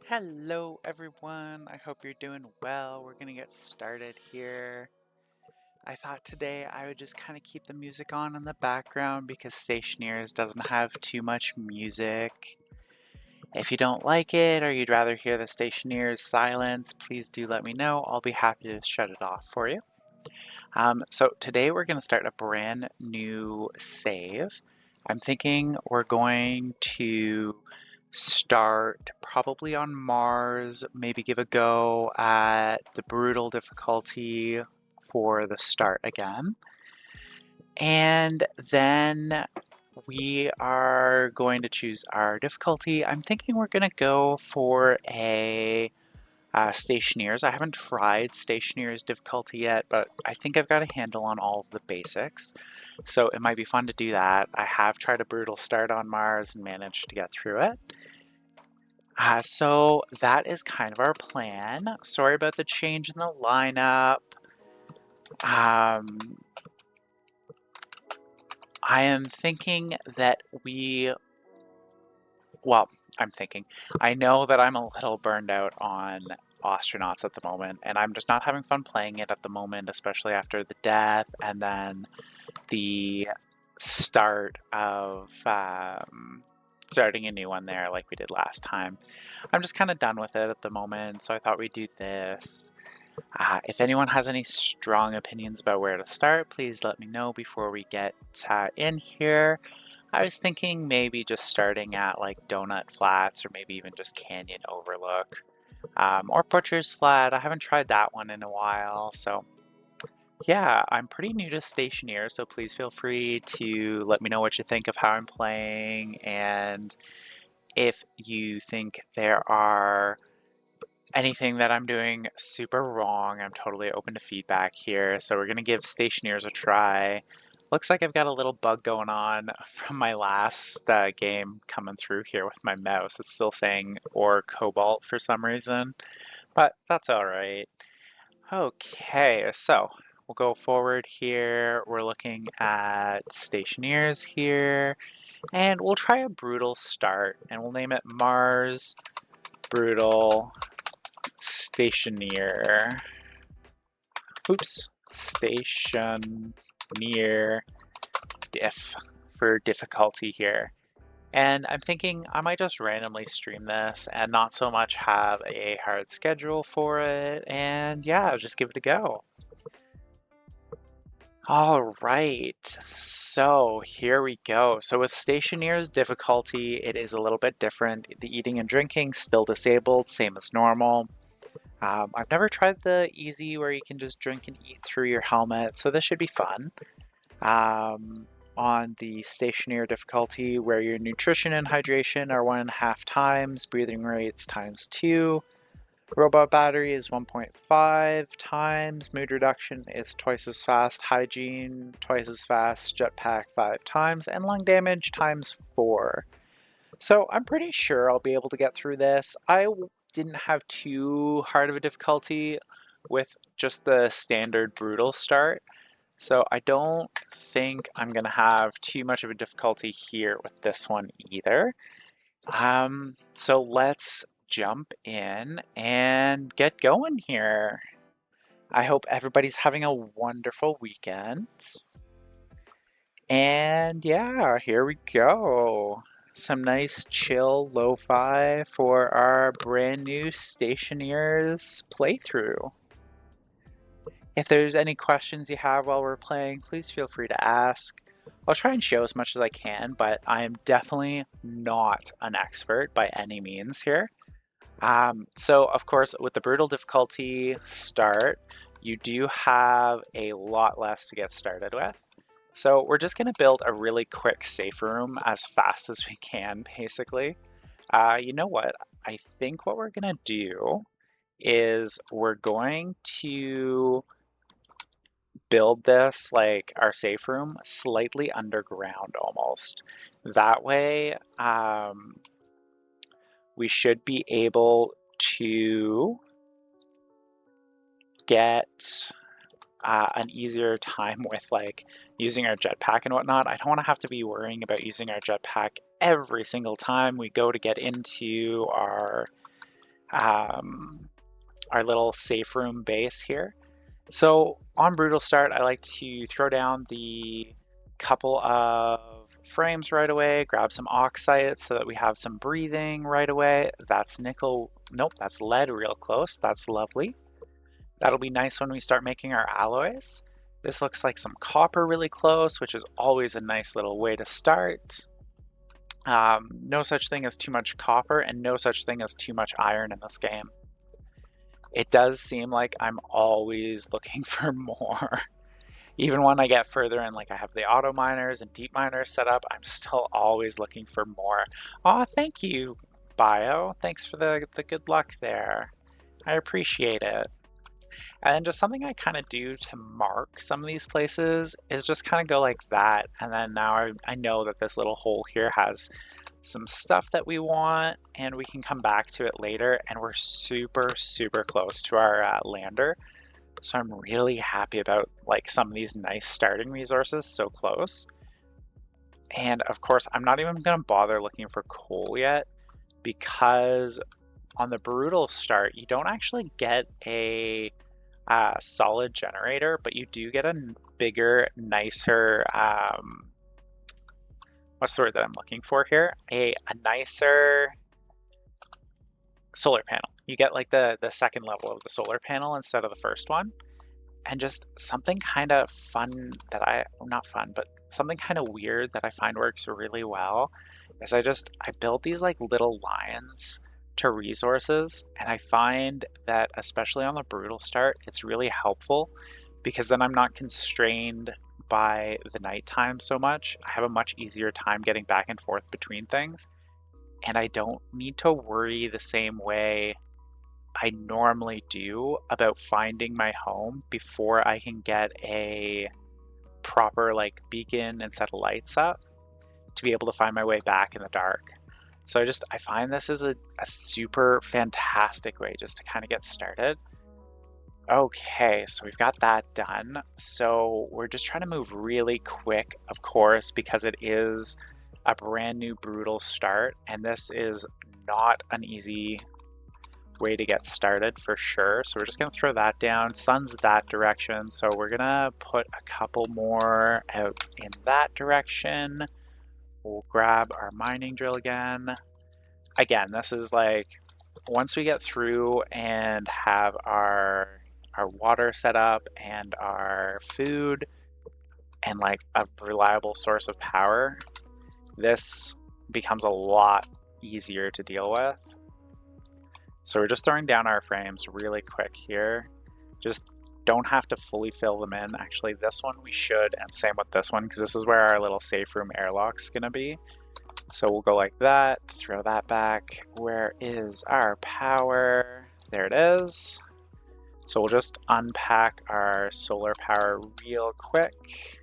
Hello, everyone. I hope you're doing well. We're going to get started here. I thought today I would just kind of keep the music on in the background because Stationeers doesn't have too much music. If you don't like it or you'd rather hear the Stationeers silence, please do let me know. I'll be happy to shut it off for you. So today we're going to start a brand new save. I'm thinking we're going to start probably on Mars, maybe give a go at the brutal difficulty for the start again. And then we are going to choose our difficulty. I'm thinking we're going to go for a Stationeers. I haven't tried Stationeers difficulty yet, but I think I've got a handle on all of the basics. So it might be fun to do that. I have tried a brutal start on Mars and managed to get through it. So that is kind of our plan. Sorry about the change in the lineup. I am thinking that I know that I'm a little burned out on astronauts at the moment, and I'm just not having fun playing it at the moment, especially after the death and then the start of starting a new one there like we did last time. I'm just kind of done with it at the moment, so I thought we'd do this. If anyone has any strong opinions about where to start, please let me know before we get in here. I was thinking maybe just starting at like Donut Flats or maybe even just Canyon Overlook or Butcher's Flat. I haven't tried that one in a while, so yeah, I'm pretty new to Stationeer, so please feel free to let me know what you think of how I'm playing, and if you think there are anything that I'm doing super wrong, I'm totally open to feedback here. So we're gonna give Stationeers a try. Looks like I've got a little bug going on from my last game coming through here with my mouse. It's still saying or Cobalt for some reason, but that's all right. Okay, so we'll go forward here. We're looking at Stationeers here, and we'll try a brutal start, and we'll name it Mars Brutal Stationeer. Oops, Stationeer diff for difficulty here. And I'm thinking I might just randomly stream this and not so much have a hard schedule for it. And yeah, just give it a go. All right, so here we go. So with Stationeer's difficulty, it is a little bit different. The eating and drinking still disabled, same as normal. I've never tried the easy where you can just drink and eat through your helmet, so this should be fun. On the Stationeer difficulty, where your nutrition and hydration are 1.5 times, breathing rates times 2, robot battery is 1.5 times, mood reduction is twice as fast, hygiene twice as fast, jetpack 5 times, and lung damage times 4. So I'm pretty sure I'll be able to get through this. I didn't have too hard of a difficulty with just the standard brutal start, so I don't think I'm gonna have too much of a difficulty here with this one either. So let's jump in and get going here. I hope everybody's having a wonderful weekend. And yeah, here we go. Some nice chill lo-fi for our brand new Stationeers playthrough. If there's any questions you have while we're playing, please feel free to ask. I'll try and show as much as I can, but I am definitely not an expert by any means here. So of course, with the brutal difficulty start, you do have a lot less to get started with. So we're just gonna build a really quick safe room as fast as we can, basically. You know what? I think what we're gonna do is we're going to build this, like our safe room, slightly underground almost. That way, we should be able to get an easier time with like using our jetpack and whatnot. I don't want to have to be worrying about using our jetpack every single time we go to get into our um, our little safe room base here. So on Brutal Start, I like to throw down the couple of frames right away, grab some oxide so that we have some breathing right away. That's nickel, nope, that's lead real close. That's lovely. That'll be nice when we start making our alloys. This looks like some copper really close, which is always a nice little way to start. No such thing as too much copper and no such thing as too much iron in this game. It does seem like I'm always looking for more. Even when I get further and like I have the auto miners and deep miners set up, I'm still always looking for more. Aw, thank you, Bio. Thanks for the good luck there. I appreciate it. And just something I kind of do to mark some of these places is just kind of go like that. And then now I know that this little hole here has some stuff that we want, and we can come back to it later. And we're super, super close to our lander. So I'm really happy about like some of these nice starting resources so close. And of course, I'm not even going to bother looking for coal yet, because on the Brutal Start, you don't actually get a solid generator, but you do get a bigger, nicer, what's the word that I'm looking for here? A nicer solar panel. You get like the second level of the solar panel instead of the first one. And just something kind of fun that not fun, but something kind of weird that I find works really well is I build these like little lines to resources, and I find that especially on the Brutal Start, it's really helpful because then I'm not constrained by the nighttime so much. I have a much easier time getting back and forth between things, and I don't need to worry the same way I normally do about finding my home before I can get a proper like beacon and set of lights up to be able to find my way back in the dark. So I find this is a super fantastic way just to kind of get started. Okay, so we've got that done. So we're just trying to move really quick, of course, because it is a brand new Brutal Start, and this is not an easy way to get started for sure. So we're just gonna throw that down. Sun's that direction, so we're gonna put a couple more out in that direction. We'll grab our mining drill again. Again, this is like, once we get through and have our water set up and our food and like a reliable source of power, this becomes a lot easier to deal with. So we're just throwing down our frames really quick here. Just don't have to fully fill them in. Actually, this one we should, and same with this one, because this is where our little safe room airlock's gonna be. So we'll go like that, throw that back. Where is our power? There it is. So we'll just unpack our solar power real quick.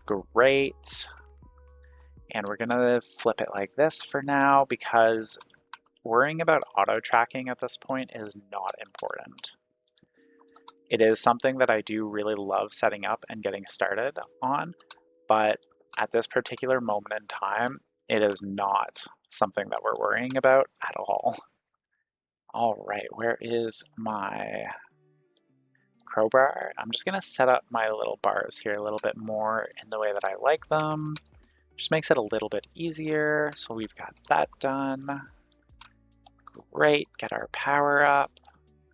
Great. And we're gonna flip it like this for now, because worrying about auto tracking at this point is not important. It is something that I do really love setting up and getting started on, but at this particular moment in time, it is not something that we're worrying about at all. All right, where is my crowbar? I'm just gonna set up my little bars here a little bit more in the way that I like them. Just makes it a little bit easier. So we've got that done. Great, get our power up.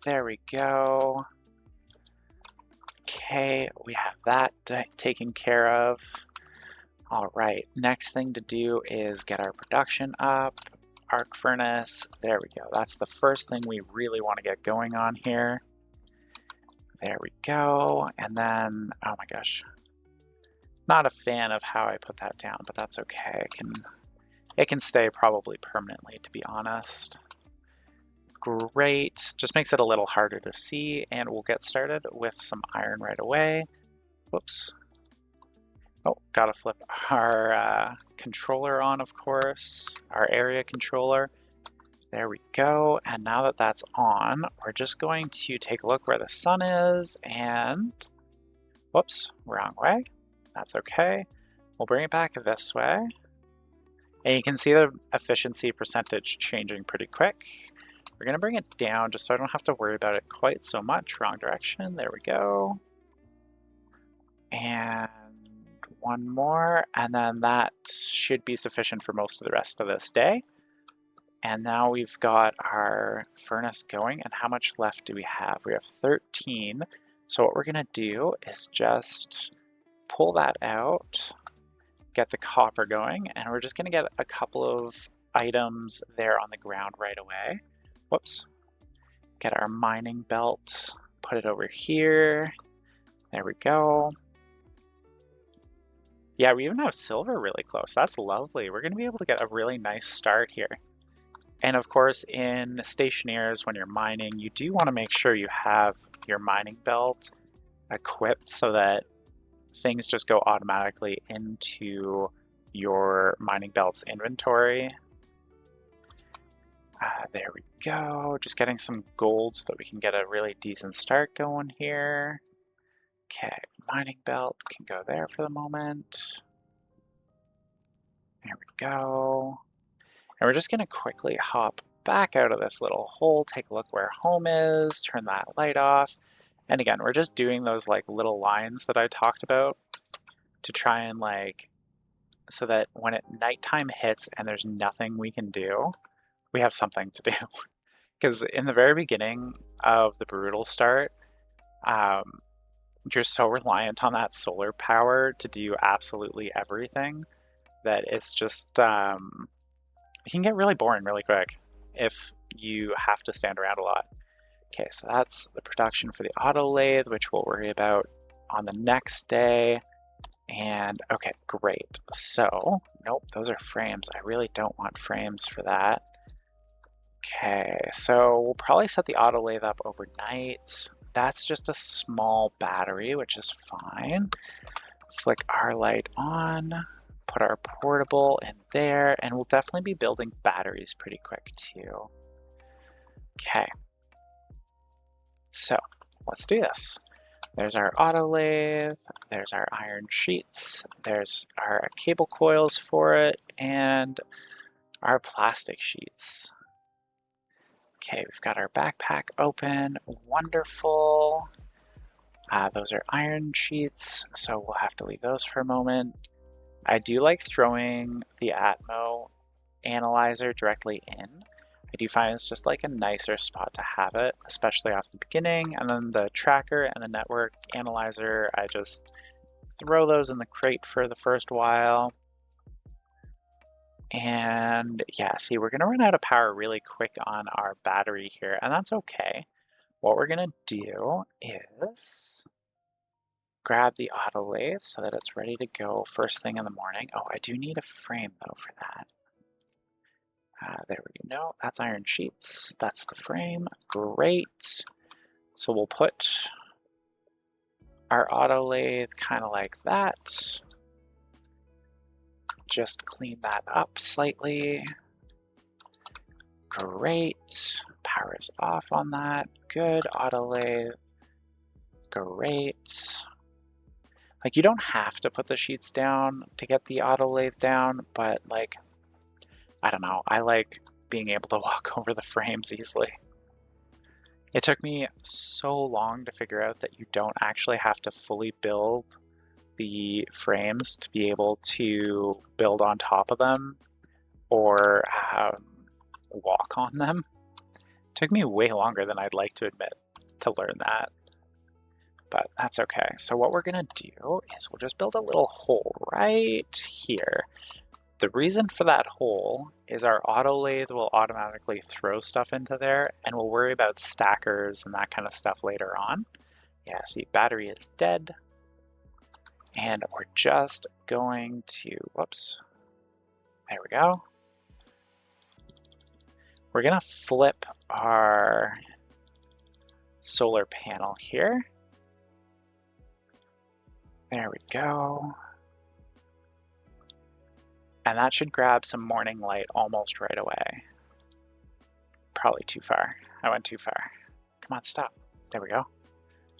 There we go. Okay, we have that taken care of. All right, next thing to do is get our production up. Arc furnace, there we go. That's the first thing we really want to get going on here. There we go. And then, oh my gosh, not a fan of how I put that down, but that's okay. It can stay probably permanently, to be honest. Great, just makes it a little harder to see, and we'll get started with some iron right away. Whoops. Oh, gotta flip our controller on, of course, our area controller. There we go, and now that that's on, we're just going to take a look where the sun is, and whoops, wrong way. That's okay. We'll bring it back this way. And you can see the efficiency percentage changing pretty quick. We're gonna bring it down just so I don't have to worry about it quite so much. Wrong direction, there we go. And one more, and then that should be sufficient for most of the rest of this day. And now we've got our furnace going, and how much left do we have? We have 13. So what we're gonna do is just pull that out, get the copper going, and we're just gonna get a couple of items there on the ground right away. Whoops. Get our mining belt, put it over here. There we go. Yeah, we even have silver really close. That's lovely. We're gonna be able to get a really nice start here. And of course, in Stationeers, when you're mining, you do want to make sure you have your mining belt equipped so that things just go automatically into your mining belt's inventory. There we go. Just getting some gold so that we can get a really decent start going here. Okay, mining belt can go there for the moment. There we go. And we're just going to quickly hop back out of this little hole, take a look where home is, turn that light off. And again, we're just doing those like little lines that I talked about to try and so that when nighttime hits and there's nothing we can do, we have something to do. Because in the very beginning of the brutal start, you're so reliant on that solar power to do absolutely everything that it's just, it can get really boring really quick if you have to stand around a lot. Okay, so that's the production for the auto lathe, which we'll worry about on the next day. And okay, great. So, nope, those are frames. I really don't want frames for that. Okay, so we'll probably set the auto lathe up overnight. That's just a small battery, which is fine. Flick our light on, put our portable in there, and we'll definitely be building batteries pretty quick too. Okay, so let's do this. There's our auto lathe, there's our iron sheets, there's our cable coils for it, and our plastic sheets. Okay, we've got our backpack open, wonderful. Those are iron sheets, so we'll have to leave those for a moment. I do like throwing the Atmo analyzer directly in. I do find it's just like a nicer spot to have it, especially off the beginning, and then the tracker and the network analyzer, I just throw those in the crate for the first while. And yeah, see, we're gonna run out of power really quick on our battery here, and that's okay. What we're gonna do is grab the auto lathe so that it's ready to go first thing in the morning. Oh, I do need a frame though for that. There we go. That's iron sheets. That's the frame. Great. So we'll put our auto lathe kind of like that. Just clean that up slightly. Great. Power is off on that. Good. Auto lathe. Great. Like, you don't have to put the sheets down to get the auto lathe down, but like, I don't know. I like being able to walk over the frames easily. It took me so long to figure out that you don't actually have to fully build the frames to be able to build on top of them or walk on them. It took me way longer than I'd like to admit to learn that, but that's okay. So what we're gonna do is we'll just build a little hole right here. The reason for that hole is our auto lathe will automatically throw stuff into there, and we'll worry about stackers and that kind of stuff later on. Yeah, see, battery is dead. And we're just going to, whoops, there we go. We're gonna flip our solar panel here. There we go. And that should grab some morning light almost right away. Probably too far. I went too far. Come on, stop. There we go.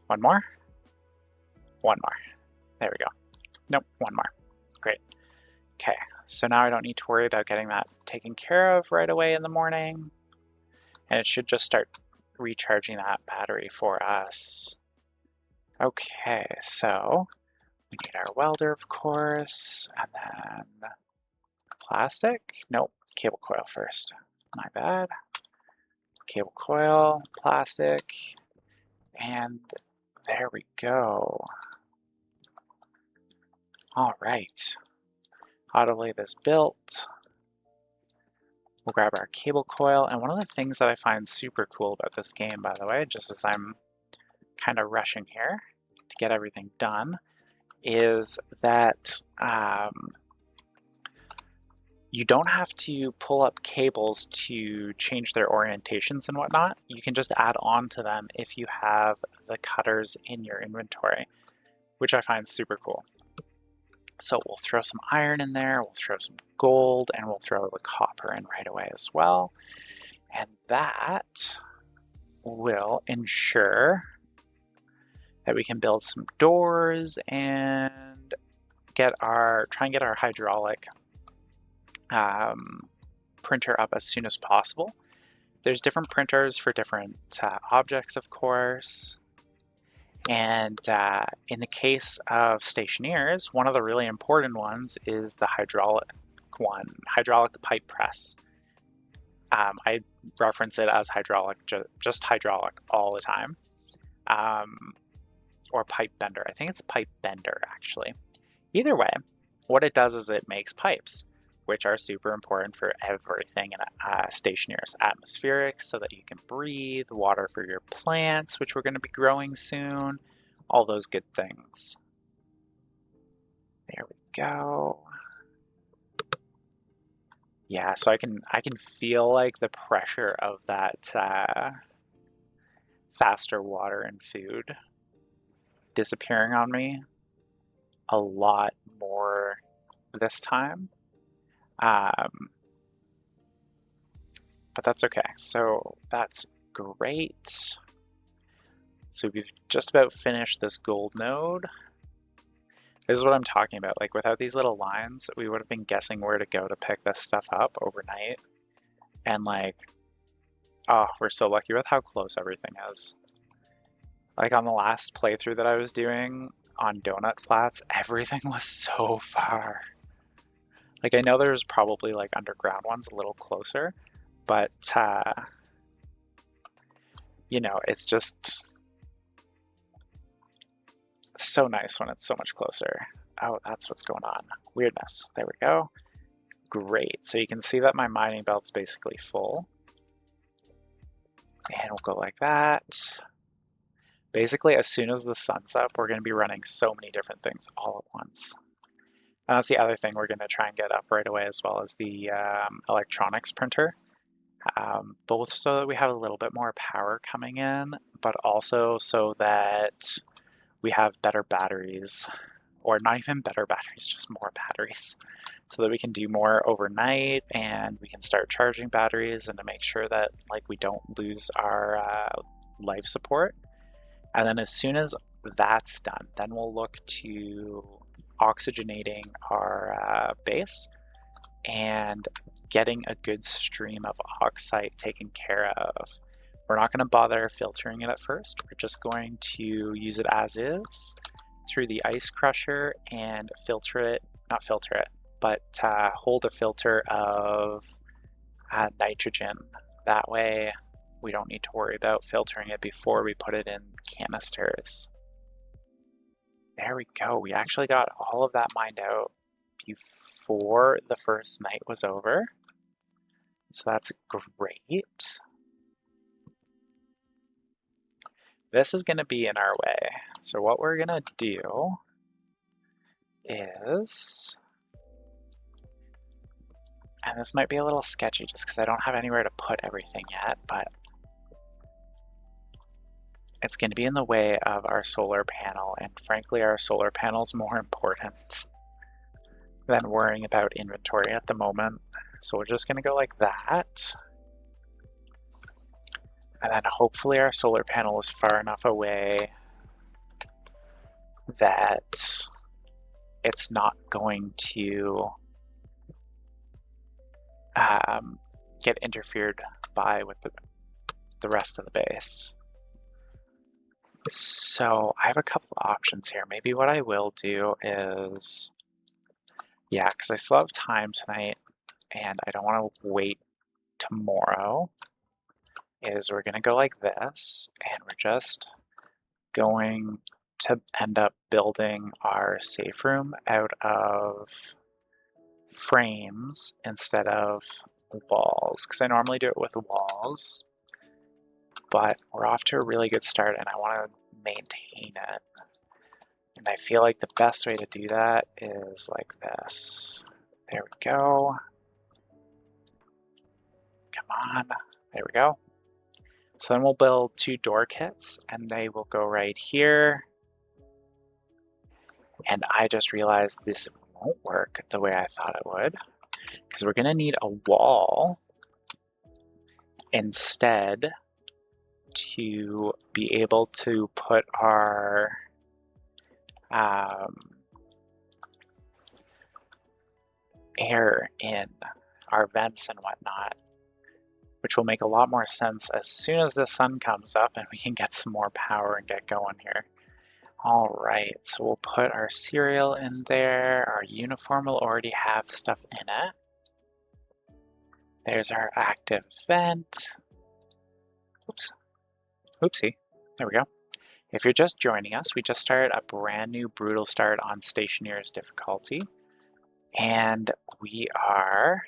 One more. One more. There we go. Nope, one more. Great. Okay, so now I don't need to worry about getting that taken care of right away in the morning. and it should just start recharging that battery for us. Okay, so we need our welder, of course, and then plastic. Nope, cable coil first. My bad. Cable coil, plastic, and there we go. All right, autolay is built. We'll grab our cable coil, and one of the things that I find super cool about this game, by the way, just as I'm kind of rushing here to get everything done, is that you don't have to pull up cables to change their orientations and whatnot. You can just add on to them if you have the cutters in your inventory, which I find super cool. So we'll throw some iron in there, we'll throw some gold, and we'll throw the copper in right away as well. And that will ensure that we can build some doors and try and get our hydraulic printer up as soon as possible. There's different printers for different objects, of course. And in the case of Stationeers, one of the really important ones is the hydraulic pipe press. I reference it as hydraulic, just hydraulic all the time. Or pipe bender. I think it's pipe bender, actually. Either way, what it does is it makes pipes, which are super important for everything in Stationeers. Atmospherics, so that you can breathe, water for your plants, which we're going to be growing soon, all those good things. There we go. Yeah, so I can feel like the pressure of that faster water and food disappearing on me a lot more this time. But that's okay. So that's great. So we've just about finished this gold node. This is what I'm talking about. Like, without these little lines, we would have been guessing where to go to pick this stuff up overnight. And like, oh, we're so lucky with how close everything is. Like on the last playthrough that I was doing on Donut Flats, everything was so far. Like, I know there's probably like underground ones a little closer, but you know, it's just so nice when it's so much closer. Oh, that's what's going on. Weirdness. There we go. Great. So you can see that my mining belt's basically full. And we'll go like that. Basically, as soon as the sun's up, we're going to be running so many different things all at once. And that's the other thing we're going to try and get up right away, as well as the electronics printer. Both so that we have a little bit more power coming in, but also so that we have better batteries, or not even better batteries, just more batteries, so that we can do more overnight and we can start charging batteries, and to make sure that like we don't lose our life support. And then as soon as that's done, then we'll look to oxygenating our base and getting a good stream of oxide taken care of. We're not going to bother filtering it at first. We're just going to use it as is through the ice crusher and filter it, not filter it, but hold a filter of nitrogen. That way we don't need to worry about filtering it before we put it in canisters. There we go. We actually got all of that mined out before the first night was over. So that's great. This is going to be in our way. So what we're going to do is, and this might be a little sketchy just because I don't have anywhere to put everything yet, but it's going to be in the way of our solar panel, and frankly our solar panel is more important than worrying about inventory at the moment. So we're just going to go like that. And then hopefully our solar panel is far enough away that it's not going to get interfered by with the the rest of the base. So I have a couple options here. Maybe what I will do is, yeah, because I still have time tonight and I don't want to wait tomorrow, is we're going to go like this, and we're just going to end up building our safe room out of frames instead of walls, because I normally do it with walls, but we're off to a really good start and I want to maintain it. And I feel like the best way to do that is like this. There we go. Come on. There we go. So then we'll build 2 door kits and they will go right here. And I just realized this won't work the way I thought it would, because we're going to need a wall instead to be able to put our air in, our vents and whatnot, which will make a lot more sense as soon as the sun comes up and we can get some more power and get going here. All right, so we'll put our cereal in there. Our uniform will already have stuff in it. There's our active vent. Oops. Oopsie. There we go. If you're just joining us, we just started a brand new brutal start on Stationeers difficulty, and we are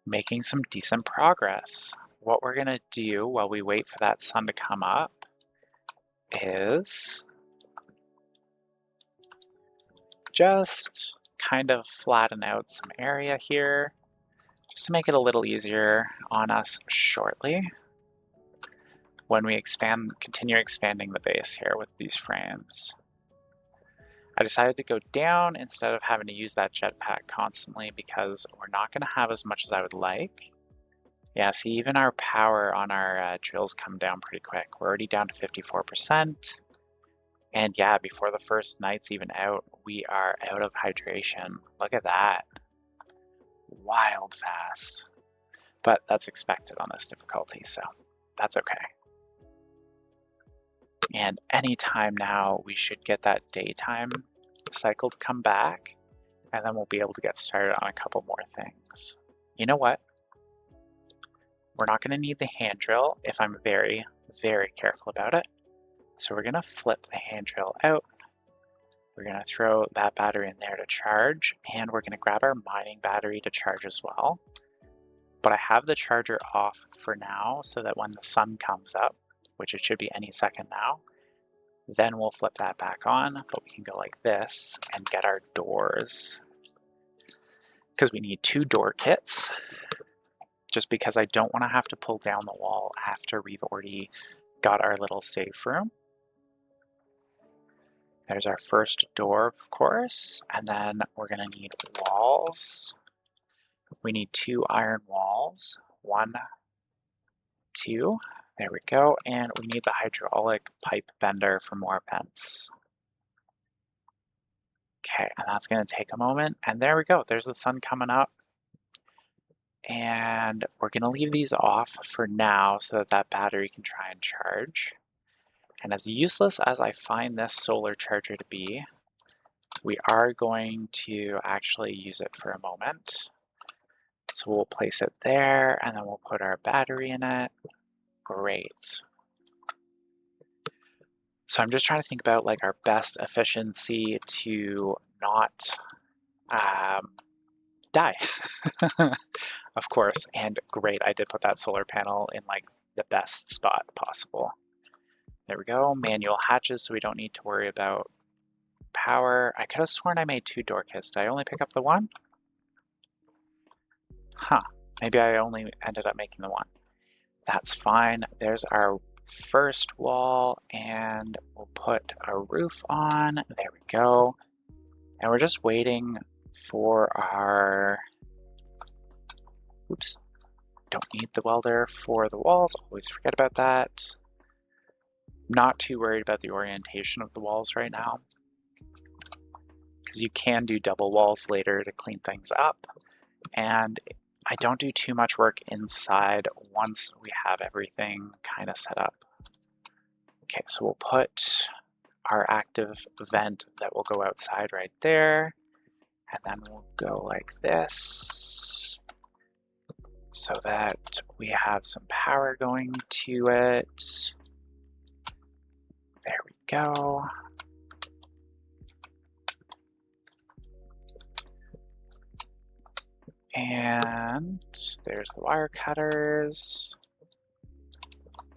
making some decent progress. What we're gonna do while we wait for that sun to come up is just kind of flatten out some area here, just to make it a little easier on us shortly when we continue expanding the base here with these frames. I decided to go down instead of having to use that jetpack constantly because we're not going to have as much as I would like. Yeah, see, even our power on our drills come down pretty quick. We're already down to 54%. And yeah, before the first night's even out, we are out of hydration. Look at that. Wild fast. But that's expected on this difficulty, so that's okay. And anytime now, we should get that daytime cycle to come back, and then we'll be able to get started on a couple more things. You know what? We're not going to need the hand drill if I'm very, very careful about it. So we're going to flip the hand drill out. We're going to throw that battery in there to charge, and we're going to grab our mining battery to charge as well. But I have the charger off for now so that when the sun comes up, which it should be any second now, then we'll flip that back on, but we can go like this and get our doors. Because we need 2 door kits, just because I don't want to have to pull down the wall after we've already got our little safe room. There's our first door, of course, and then we're going to need walls. We need 2 iron walls. 1, 2. There we go, and we need the hydraulic pipe bender for more vents. Okay, and that's going to take a moment, and there we go. There's the sun coming up, and we're going to leave these off for now so that that battery can try and charge. And as useless as I find this solar charger to be, we are going to actually use it for a moment. So we'll place it there, and then we'll put our battery in it. Great. So I'm just trying to think about like our best efficiency to not die, of course. And great, I did put that solar panel in like the best spot possible. There we go, manual hatches, so we don't need to worry about power. I could have sworn I made 2 door kits. Did I only pick up the 1? Huh, maybe I only ended up making the 1. That's fine. There's our first wall, and we'll put a roof on. There we go. And we're just waiting for our, oops, don't need the welder for the walls. Always forget about that. Not too worried about the orientation of the walls right now, because you can do double walls later to clean things up. And I don't do too much work inside once we have everything kind of set up. Okay, so we'll put our active vent that will go outside right there, and then we'll go like this so that we have some power going to it. There we go. And there's the wire cutters.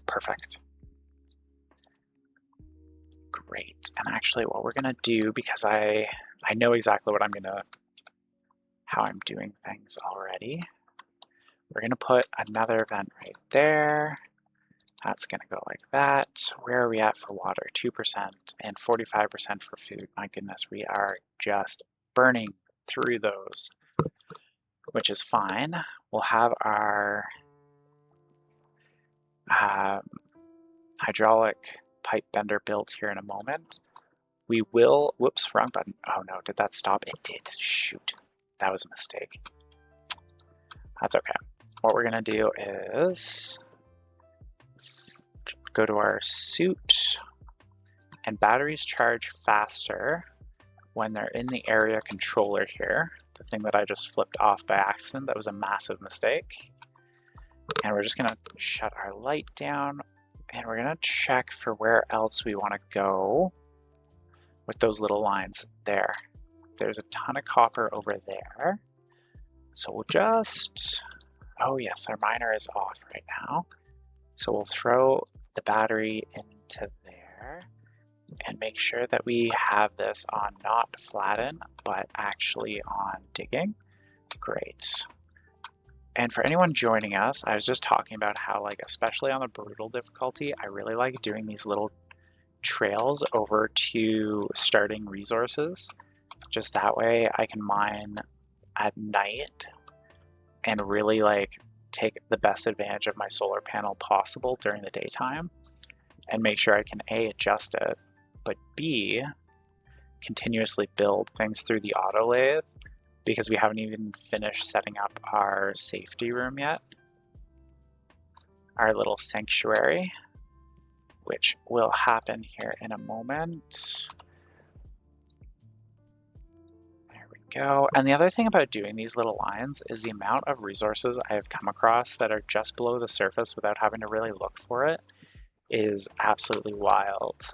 Perfect. Great. And actually what we're gonna do, because I know exactly what how I'm doing things already. We're gonna put another vent right there. That's gonna go like that. Where are we at for water? 2% and 45% for food. My goodness, we are just burning through those, which is fine. We'll have our hydraulic pipe bender built here in a moment. We will, whoops, wrong button. Oh no, did that stop? It did, shoot. That was a mistake. That's okay. What we're gonna do is go to our suit, and batteries charge faster when they're in the area controller here. The thing that I just flipped off by accident, that was a massive mistake. And we're just gonna shut our light down, and we're gonna check for where else we wanna go with those little lines there. There's a ton of copper over there. So we'll just, oh yes, our miner is off right now. So we'll throw the battery into there and make sure that we have this on not flatten, but actually on digging. Great. And for anyone joining us, I was just talking about how, like, especially on the brutal difficulty, I really like doing these little trails over to starting resources. Just that way I can mine at night and really like take the best advantage of my solar panel possible during the daytime and make sure I can A, adjust it, but B, continuously build things through the auto lathe, because we haven't even finished setting up our safety room yet, our little sanctuary, which will happen here in a moment. There we go. And the other thing about doing these little lines is the amount of resources I have come across that are just below the surface without having to really look for it is absolutely wild.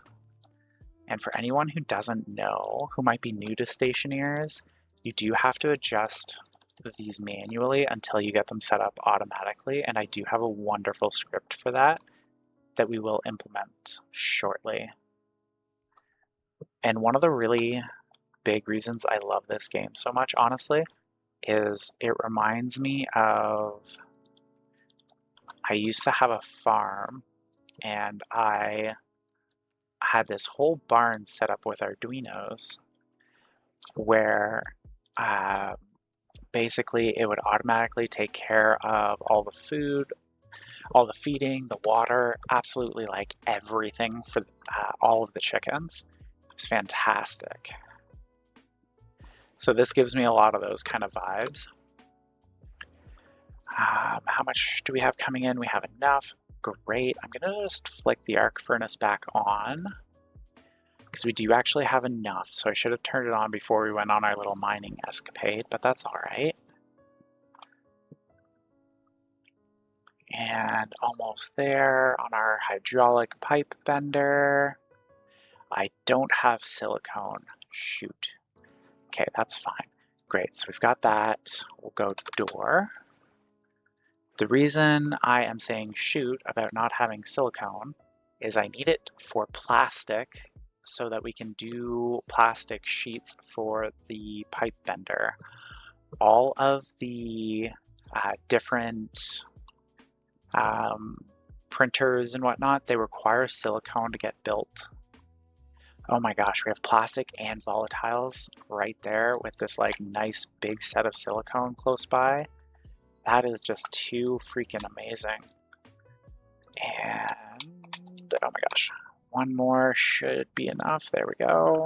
And for anyone who doesn't know, who might be new to Stationeers, you do have to adjust these manually until you get them set up automatically. And I do have a wonderful script for that we will implement shortly. And one of the really big reasons I love this game so much, honestly, is it reminds me of, I used to have a farm and I had this whole barn set up with Arduinos where basically it would automatically take care of all the food, all the feeding, the water, absolutely like everything for all of the chickens. It was fantastic. So this gives me a lot of those kind of vibes. How much do we have coming in? We have enough. Great. I'm gonna just flick the arc furnace back on because we do actually have enough. So I should have turned it on before we went on our little mining escapade, but that's all right. And almost there on our hydraulic pipe bender. I don't have silicone. Shoot. Okay, that's fine. Great, so we've got that. We'll go door. The reason I am saying shoot about not having silicone is I need it for plastic so that we can do plastic sheets for the pipe bender. All of the different printers and whatnot, they require silicone to get built. Oh my gosh, we have plastic and volatiles right there with this like nice big set of silicone close by. That is just too freaking amazing. And oh my gosh, one more should be enough. There we go.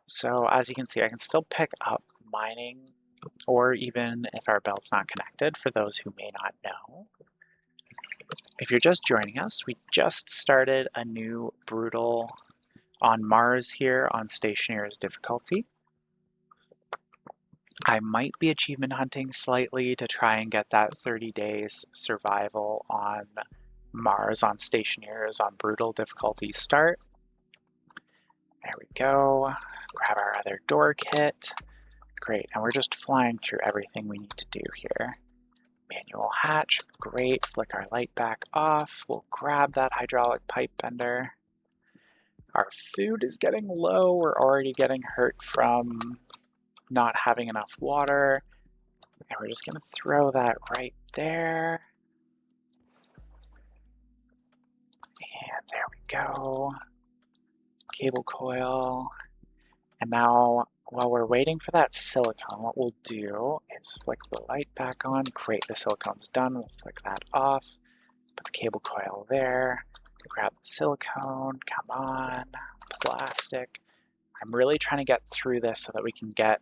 So as you can see, I can still pick up mining or even if our belt's not connected, for those who may not know. If you're just joining us, we just started a new Brutal on Mars here on Stationeers difficulty. I might be achievement hunting slightly to try and get that 30 days survival on Mars on Stationeers on Brutal difficulty start. There we go. Grab our other door kit. Great, and we're just flying through everything we need to do here. Manual hatch, great. Flick our light back off. We'll grab that hydraulic pipe bender. Our food is getting low. We're already getting hurt from not having enough water. And we're just gonna throw that right there. And there we go. Cable coil. And now, while we're waiting for that silicone, what we'll do is flick the light back on. Great, the silicone's done. We'll flick that off. Put the cable coil there. Grab the silicone. Come on. Plastic. I'm really trying to get through this so that we can get,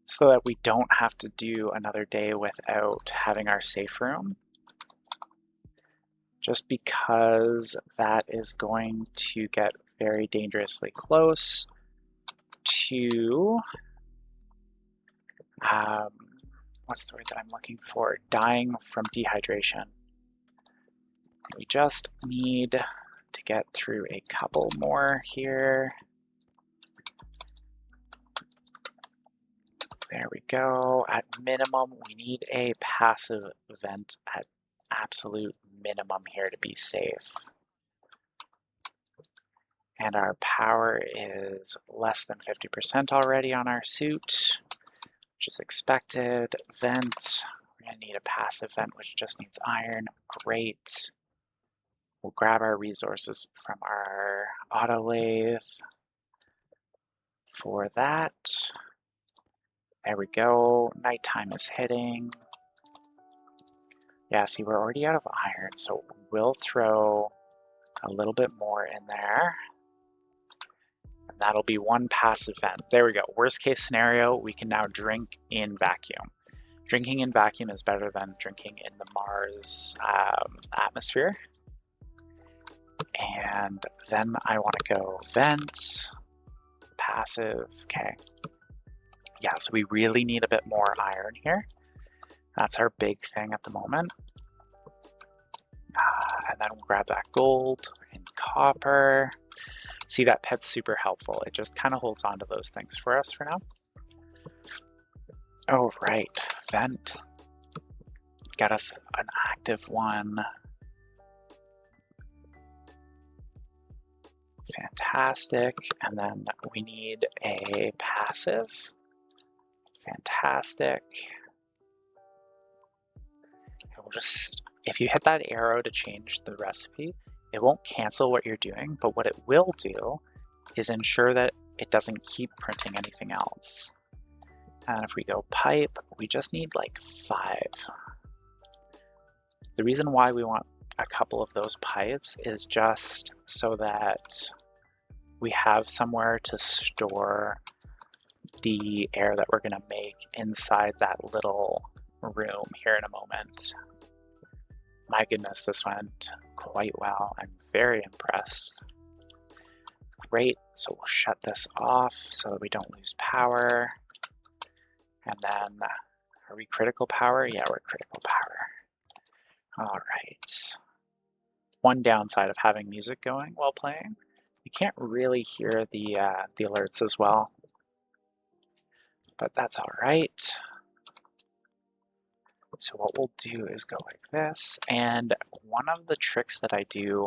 so that we don't have to do another day without having our safe room. Just because that is going to get very dangerously close to, what's the word that I'm looking for? Dying from dehydration. We just need to get through a couple more here. There we go. At minimum, we need a passive vent at absolute minimum here to be safe. And our power is less than 50% already on our suit, which is expected. Vent, we're gonna need a passive vent, which just needs iron. Great. We'll grab our resources from our auto lathe for that. There we go. Nighttime is hitting. Yeah, see, we're already out of iron, so we'll throw a little bit more in there. And that'll be one passive vent. There we go. Worst case scenario, we can now drink in vacuum. Drinking in vacuum is better than drinking in the Mars atmosphere. And then I want to go vent, passive, okay. Yeah, so we really need a bit more iron here. That's our big thing at the moment. And then we'll grab that gold and copper. See, that pet's super helpful. It just kind of holds on to those things for us for now. Oh, right, vent. Got us an active one. Fantastic. And then we need a passive. Fantastic. And we'll just, if you hit that arrow to change the recipe, it won't cancel what you're doing, but what it will do is ensure that it doesn't keep printing anything else. And if we go pipe, we just need like 5. The reason why we want a couple of those pipes is just so that we have somewhere to store the air that we're gonna make inside that little room here in a moment. My goodness, this went quite well. I'm very impressed. Great, so we'll shut this off so that we don't lose power. And then, are we critical power? Yeah, we're critical power. All right. One downside of having music going while playing, you can't really hear the alerts as well, but that's all right. So what we'll do is go like this, and one of the tricks that I do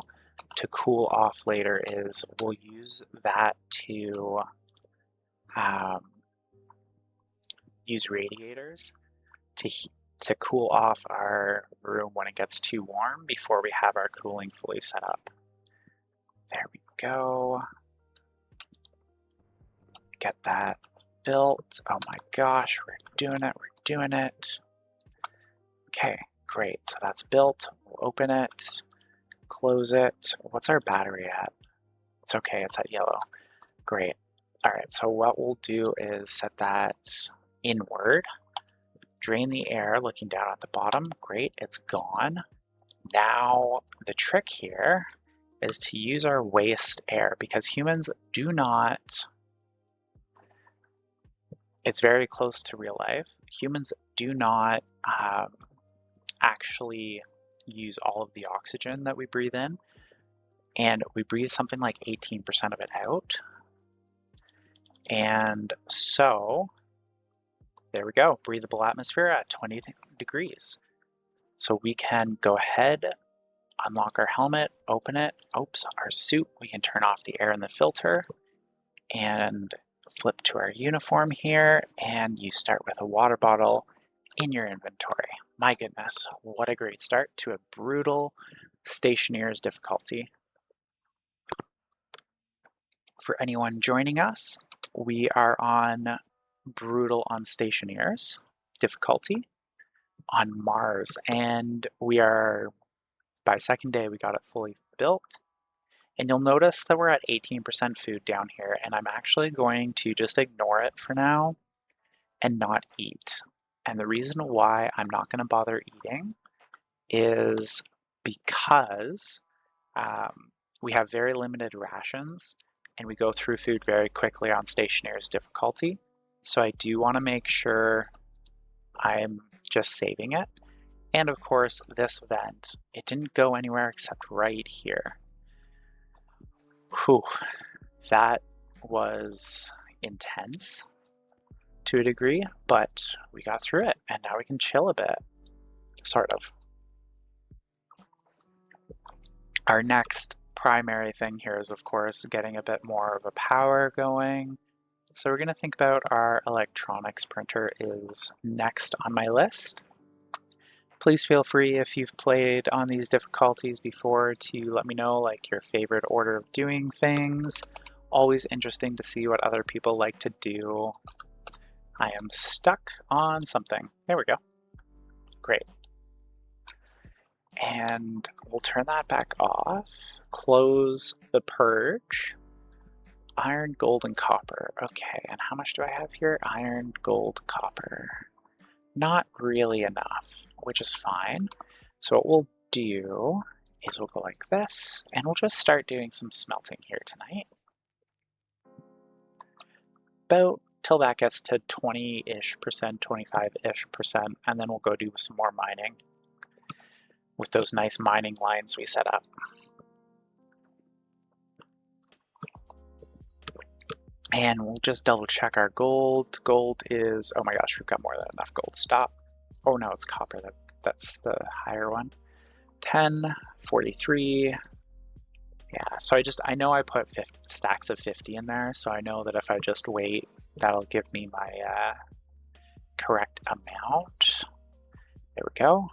to cool off later is we'll use that to use radiators to cool off our room when it gets too warm before we have our cooling fully set up. There we go. Get that built. Oh my gosh, we're doing it. Okay, great. So that's built. We'll open it, close it. What's our battery at? It's okay, it's at yellow. Great. All right, so what we'll do is set that inward, drain the air looking down at the bottom. Great, it's gone. Now the trick here is to use our waste air because humans do not, it's very close to real life. Humans do not actually use all of the oxygen that we breathe in, and we breathe something like 18% of it out. And so there we go, breathable atmosphere at 20 degrees. So we can go ahead, unlock our helmet, open it, oops, our suit, we can turn off the air in the filter and flip to our uniform here, and you start with a water bottle in your inventory. My goodness, what a great start to a brutal Stationeers difficulty. For anyone joining us, we are on brutal on Stationeers difficulty on Mars, and we are, by second day, we got it fully built. And you'll notice that we're at 18% food down here, and I'm actually going to just ignore it for now and not eat. And the reason why I'm not going to bother eating is because we have very limited rations, and we go through food very quickly on Stationeers difficulty. So I do want to make sure I'm just saving it. And of course, this vent, it didn't go anywhere except right here. Whew, that was intense to a degree, but we got through it, and now we can chill a bit, sort of. Our next primary thing here is, of course, getting a bit more of a power going. So we're going to think about our electronics printer is next on my list. Please feel free, if you've played on these difficulties before, to let me know like your favorite order of doing things. Always interesting to see what other people like to do. I am stuck on something. There we go. Great. And we'll turn that back off. Close the purge. Iron, gold, and copper. Okay, and how much do I have here? Iron, gold, copper. Not really enough, which is fine. So what we'll do is we'll go like this, and we'll just start doing some smelting here tonight. About till that gets to 20-ish%, 25-ish%, and then we'll go do some more mining with those nice mining lines we set up. And we'll just double check our gold. Gold is, oh my gosh, we've got more than enough gold. Stop. Oh no, it's copper. That's the higher one. 10, 43. Yeah, so I know I put stacks of 50 in there, so I know that if I just wait, that'll give me my correct amount. There we go.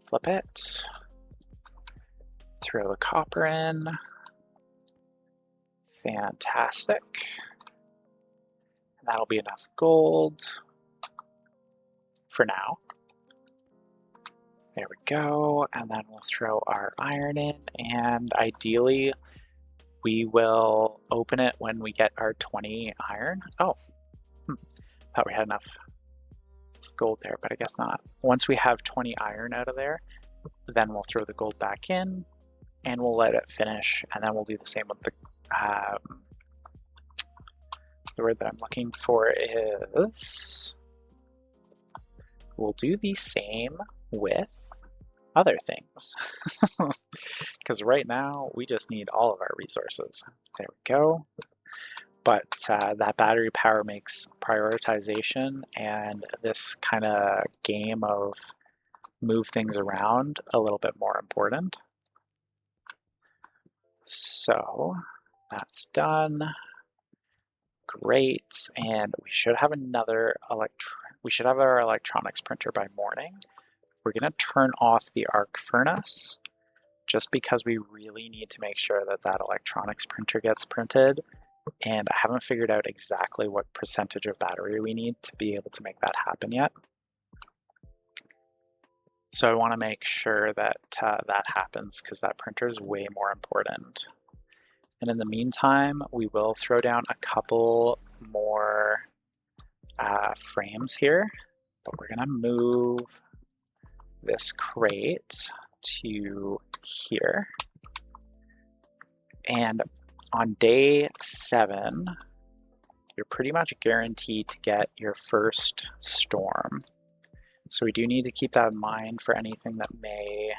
Flip it. Throw the copper in. Fantastic. That'll be enough gold for now. There we go, and then we'll throw our iron in, and ideally we will open it when we get our 20 iron. Oh, thought we had enough gold there, but I guess not. Once we have 20 iron out of there, then we'll throw the gold back in, and we'll let it finish, and then we'll do the same with the word that I'm looking for is, we'll do the same with other things. Because right now, we just need all of our resources. There we go. But that battery power makes prioritization and this kind of game of move things around a little bit more important. So that's done. Great, and we should have our electronics printer by morning. We're going to turn off the arc furnace just because we really need to make sure that that electronics printer gets printed, and I haven't figured out exactly what percentage of battery we need to be able to make that happen yet. So I want to make sure that that happens because that printer is way more important. And in the meantime, we will throw down a couple more frames here, but we're gonna move this crate to here. And on day 7, you're pretty much guaranteed to get your first storm. So we do need to keep that in mind for anything that may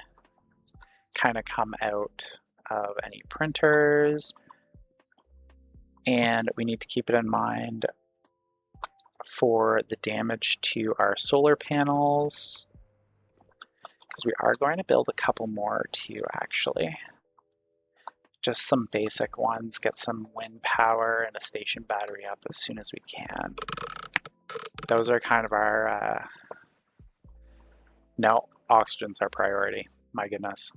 kind of come out of any printers. And we need to keep it in mind for the damage to our solar panels, because we are going to build a couple more too, actually. Just some basic ones, get some wind power and a station battery up as soon as we can. Those are kind of our, no, oxygen's our priority, my goodness.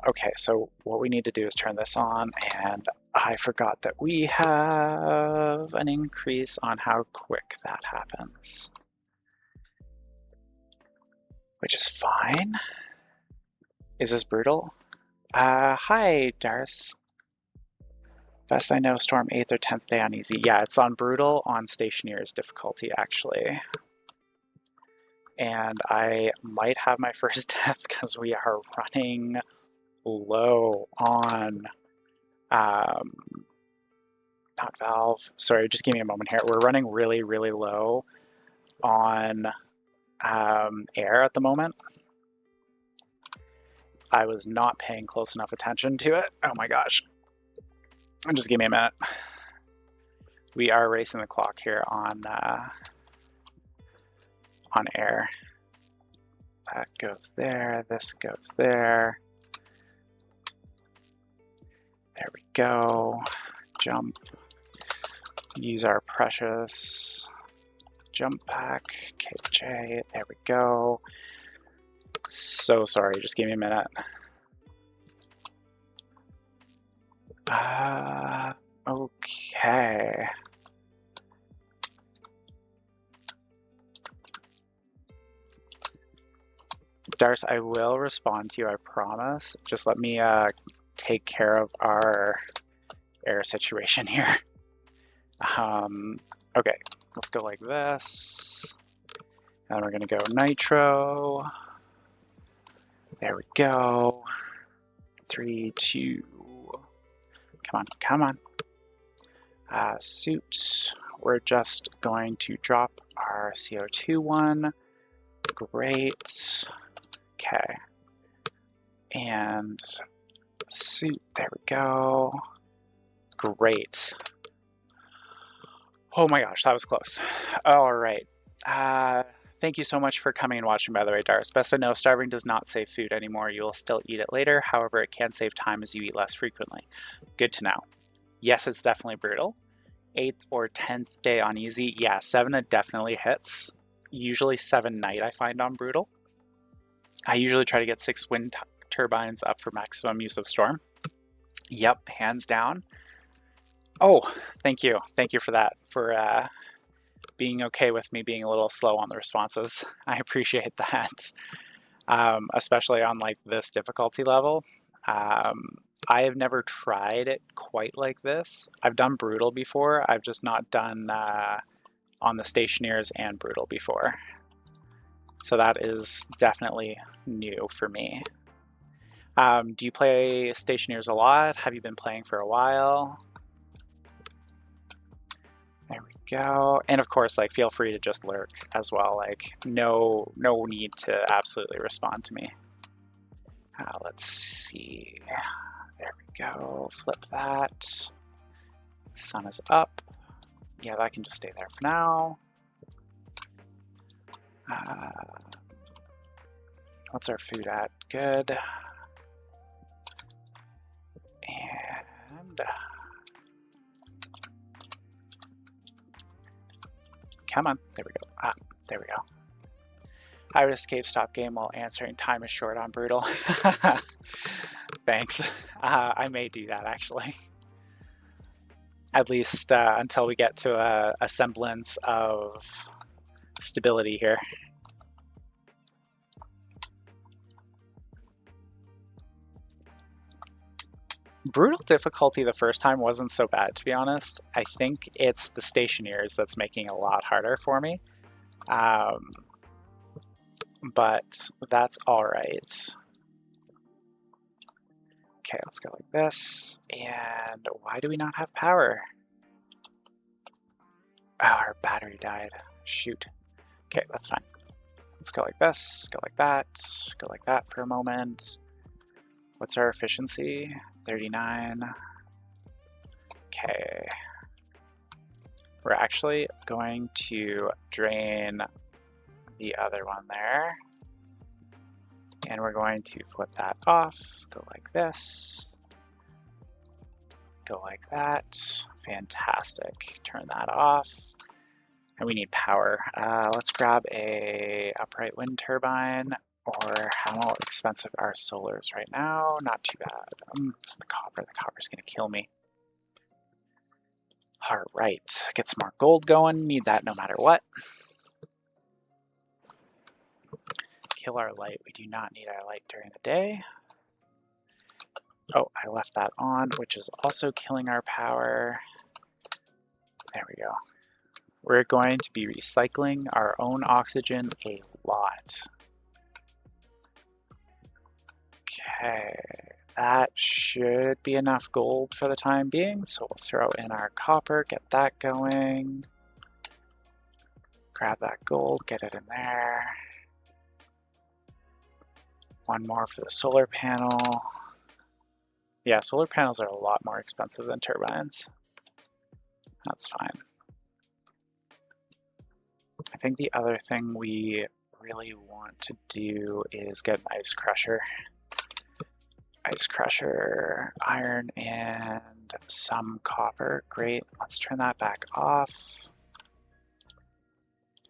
Okay, so what we need to do is turn this on, and I forgot that we have an increase on how quick that happens, which is fine. Is this brutal? Hi, Dars. Best I know, storm 8th or 10th day on easy. Yeah, it's on brutal on Stationeers difficulty, actually. And I might have my first death because we are running low on, not valve, sorry, just give me a moment here. We're running really, really low on air at the moment. I was not paying close enough attention to it. Oh my gosh. Just give me a minute. We are racing the clock here on air. That goes there, this goes there. There we go. Jump. Use our precious jump pack. KJ, there we go. So sorry, just give me a minute. Okay. Dars, I will respond to you, I promise. Just let me take care of our air situation here. Okay, let's go like this. And we're gonna go nitro. There we go. 3, 2. Come on, come on. Suit. We're just going to drop our CO2 one. Great. Okay. And suit. There we go. Great. Oh my gosh, that was close. All right. Thank you so much for coming and watching, by the way, Dars. Best I know, starving does not save food anymore. You will still eat it later. However, it can save time as you eat less frequently. Good to know. Yes, it's definitely brutal. 8th or 10th day on easy. Yeah, 7 it definitely hits. Usually 7 night I find on brutal. I usually try to get 6 wind turbines up for maximum use of storm. Yep, hands down. Oh, thank you. Thank you for that, for being okay with me being a little slow on the responses. I appreciate that, especially on like this difficulty level. I have never tried it quite like this. I've done brutal before. I've just not done on the Stationeers and brutal before. So that is definitely new for me. Do you play Stationeers a lot? Have you been playing for a while? There we go. And of course, like, feel free to just lurk as well. Like, no need to absolutely respond to me. Let's see. There we go. Flip that. Sun is up. Yeah, that can just stay there for now. What's our food at? Good. And come on. There we go. There we go. I would escape stop game while answering. Time is short on brutal. Thanks. I may do that, actually. At least until we get to a semblance of stability here. Brutal difficulty the first time wasn't so bad, to be honest. I think it's the Stationeers that's making it a lot harder for me. But that's all right. Okay, let's go like this. And why do we not have power? Oh, our battery died. Shoot. Okay, that's fine. Let's go like this, go like that for a moment. What's our efficiency? 39. Okay. We're actually going to drain the other one there. And we're going to flip that off, go like this, go like that. Fantastic. Turn that off. And we need power. Let's grab a upright wind turbine, or how expensive are solars right now? Not too bad. It's the copper. The copper's gonna kill me. All right, get some more gold going. Need that no matter what. Kill our light. We do not need our light during the day. Oh, I left that on, which is also killing our power. There we go. We're going to be recycling our own oxygen a lot. Okay, that should be enough gold for the time being. So we'll throw in our copper, get that going. Grab that gold, get it in there. One more for the solar panel. Yeah, solar panels are a lot more expensive than turbines. That's fine. I think the other thing we really want to do is get an ice crusher. Ice crusher, iron, and some copper. Great, let's turn that back off.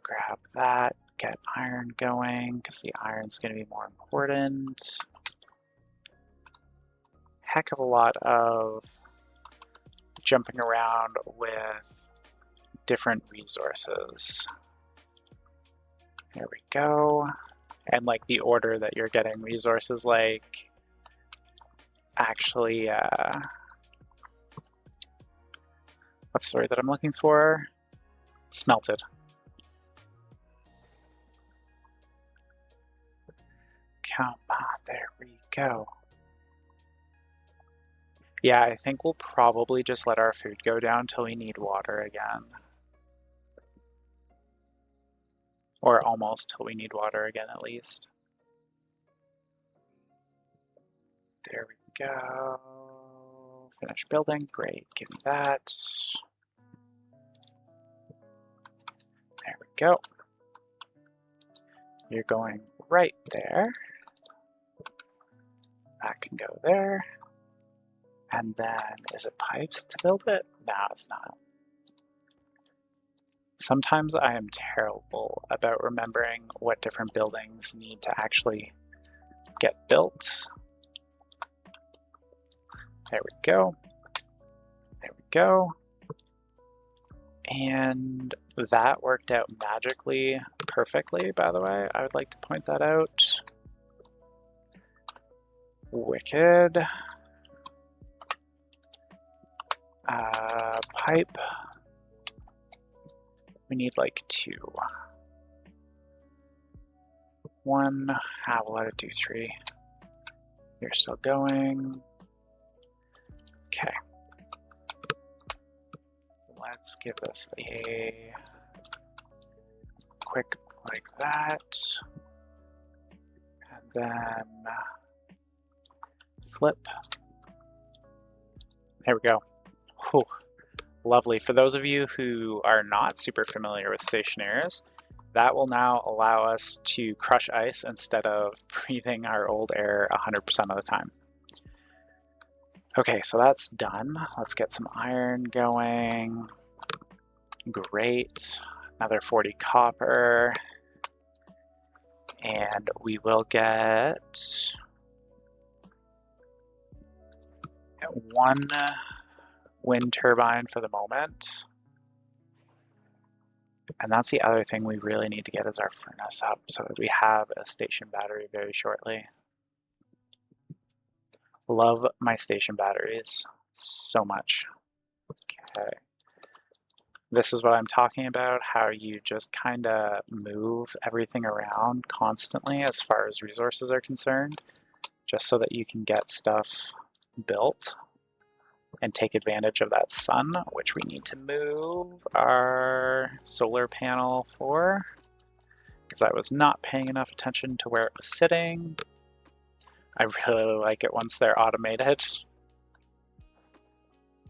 Grab that, get iron going, because the iron's going to be more important. Heck of a lot of jumping around with different resources. There we go. And like the order that you're getting resources, like actually, what's the word that I'm looking for? Smelted. Come on, there we go. Yeah, I think we'll probably just let our food go down till we need water again. Or almost till we need water again, at least. There we go. Finish building, great, give me that. There we go. You're going right there. That can go there. And then, is it pipes to build it? No, it's not. Sometimes I am terrible about remembering what different buildings need to actually get built. There we go. There we go. And that worked out magically perfectly, by the way. I would like to point that out. Wicked. Pipe. We need like 2. 1. We'll let it do 3. You're still going. Okay. Let's give this a quick like that. And then flip. There we go. Whew. Lovely. For those of you who are not super familiar with Stationeers, that will now allow us to crush ice instead of breathing our old air 100% of the time. Okay, so that's done. Let's get some iron going. Great. Another 40 copper. And we will get 1 wind turbine for the moment. And that's the other thing we really need to get is our furnace up so that we have a station battery very shortly. Love my station batteries so much. Okay. This is what I'm talking about, how you just kind of move everything around constantly as far as resources are concerned, just so that you can get stuff built and take advantage of that sun, which we need to move our solar panel for, because I was not paying enough attention to where it was sitting. I really like it once they're automated.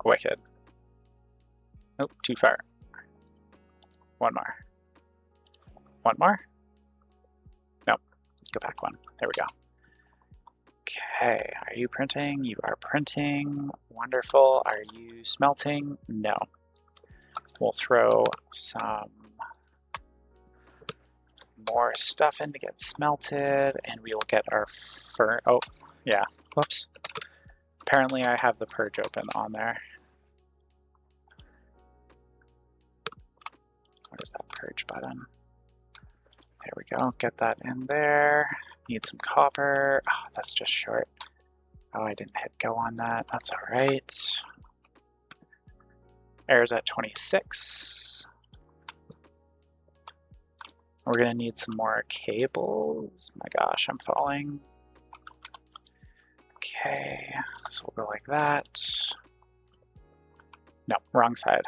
Wicked. Nope, too far. One more. One more? Nope, go back one. There we go. Okay, are you printing? You are printing. Wonderful. Are you smelting? No. We'll throw some more stuff in to get smelted, and we will get our oh, yeah, whoops. Apparently I have the purge open on there. Where's that purge button? There we go, get that in there. Need some copper. Oh, that's just short. Oh, I didn't hit go on that. That's all right. Air's at 26. We're gonna need some more cables. My gosh, I'm falling. Okay, so we'll go like that. No, wrong side.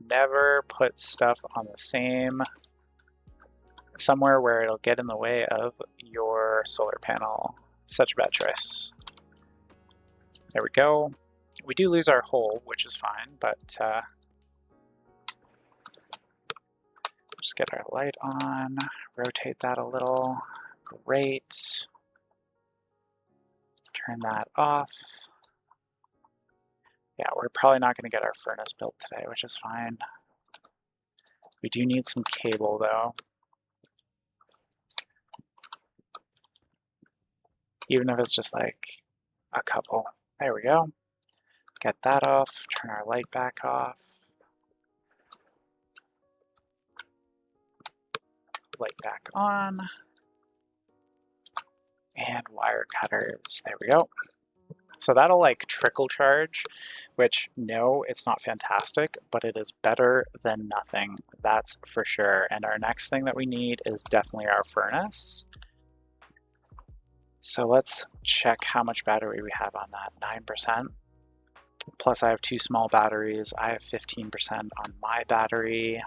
Never put stuff on the same, somewhere where it'll get in the way of your solar panel. Such a bad choice. There we go. We do lose our hole, which is fine, but just get our light on, rotate that a little. Great. Turn that off. Yeah, we're probably not going to get our furnace built today, which is fine. We do need some cable, though. Even if it's just like a couple. There we go. Get that off, turn our light back off. Light back on. And wire cutters, there we go. So that'll like trickle charge, which no, it's not fantastic, but it is better than nothing, that's for sure. And our next thing that we need is definitely our furnace. So let's check how much battery we have on that, 9%. Plus I have 2 small batteries, I have 15% on my battery.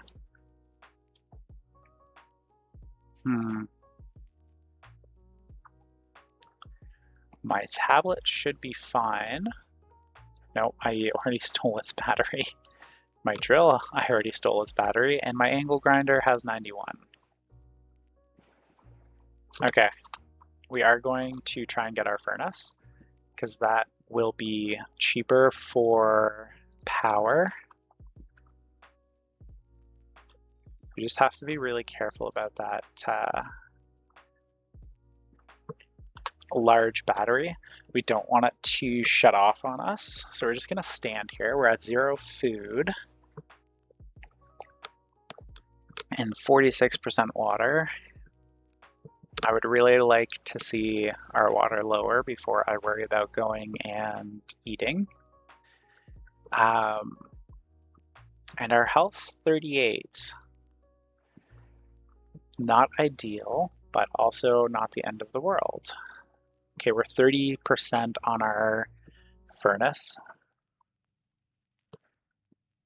My tablet should be fine. No, I already stole its battery. My drill, I already stole its battery, and my angle grinder has 91. Okay, we are going to try and get our furnace, because that will be cheaper for power. We just have to be really careful about that large battery. We don't want it to shut off on us, so we're just going to stand here. We're at 0 food and 46% water. I would really like to see our water lower before I worry about going and eating. And our health's 38. Not ideal, but also not the end of the world. Okay, we're 30% on our furnace.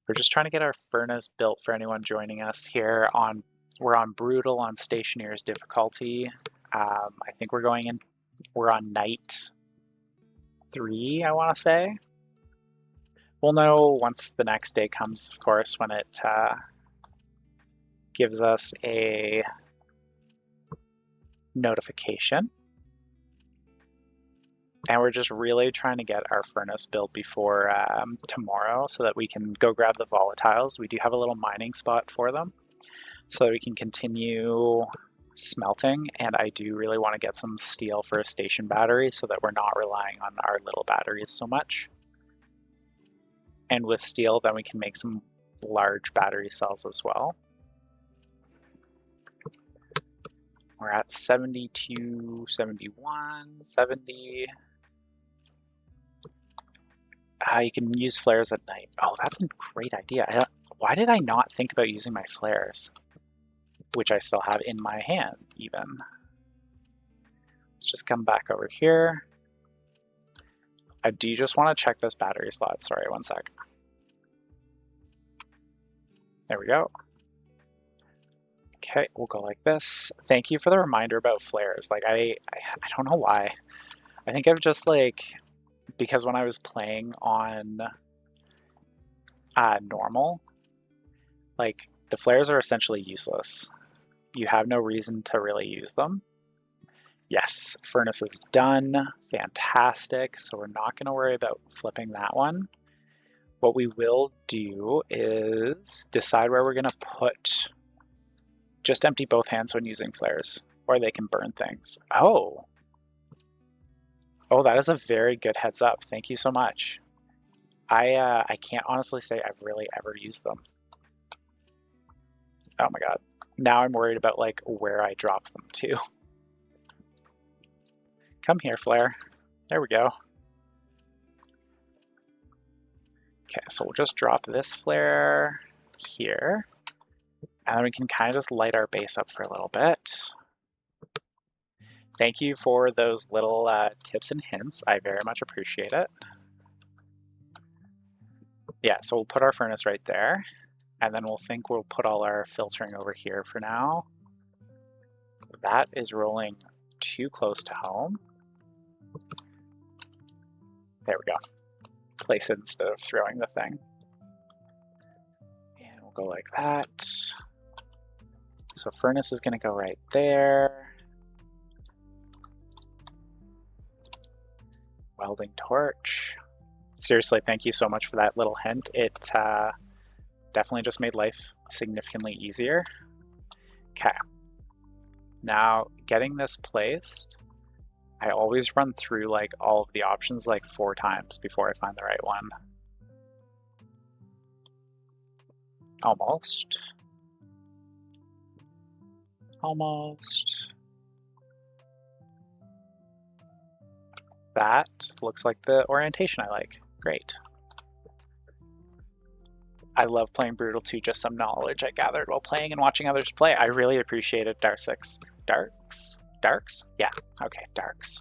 We're just trying to get our furnace built for anyone joining us here on, we're on brutal on Stationeers difficulty. I think we're on night 3, I want to say. We'll know once the next day comes, of course, when it gives us a notification. And we're just really trying to get our furnace built before tomorrow so that we can go grab the volatiles. We do have a little mining spot for them so that we can continue smelting. And I do really want to get some steel for a station battery so that we're not relying on our little batteries so much. And with steel, then we can make some large battery cells as well. We're at 72, 71, 70. You can use flares at night. Oh, that's a great idea. Why did I not think about using my flares? Which I still have in my hand, even. Let's just come back over here. I do just want to check this battery slot. Sorry, one sec. There we go. Okay, we'll go like this. Thank you for the reminder about flares. Like, I don't know why. I think I've just, like, because when I was playing on normal, like, the flares are essentially useless. You have no reason to really use them. Yes, furnace is done. Fantastic. So we're not going to worry about flipping that one. What we will do is decide where we're going to put. Just empty both hands when using flares, or they can burn things. Oh, that is a very good heads up. Thank you so much. I can't honestly say I've really ever used them. Oh my god. Now I'm worried about like where I drop them to. Come here, flare. There we go. Okay, so we'll just drop this flare here. And then we can kind of just light our base up for a little bit. Thank you for those little tips and hints. I very much appreciate it. Yeah, so we'll put our furnace right there. And then we'll put all our filtering over here for now. That is rolling too close to home. There we go. Place it instead of throwing the thing. And we'll go like that. So furnace is going to go right there. Welding torch. Seriously, thank you so much for that little hint. It definitely just made life significantly easier. Okay. Now, getting this placed, I always run through like all of the options like 4 times before I find the right one. Almost. Almost. That looks like the orientation I like. Great. I love playing Brutal 2, just some knowledge I gathered while playing and watching others play. I really appreciate it, Darks? Darks? Yeah, okay, Darks.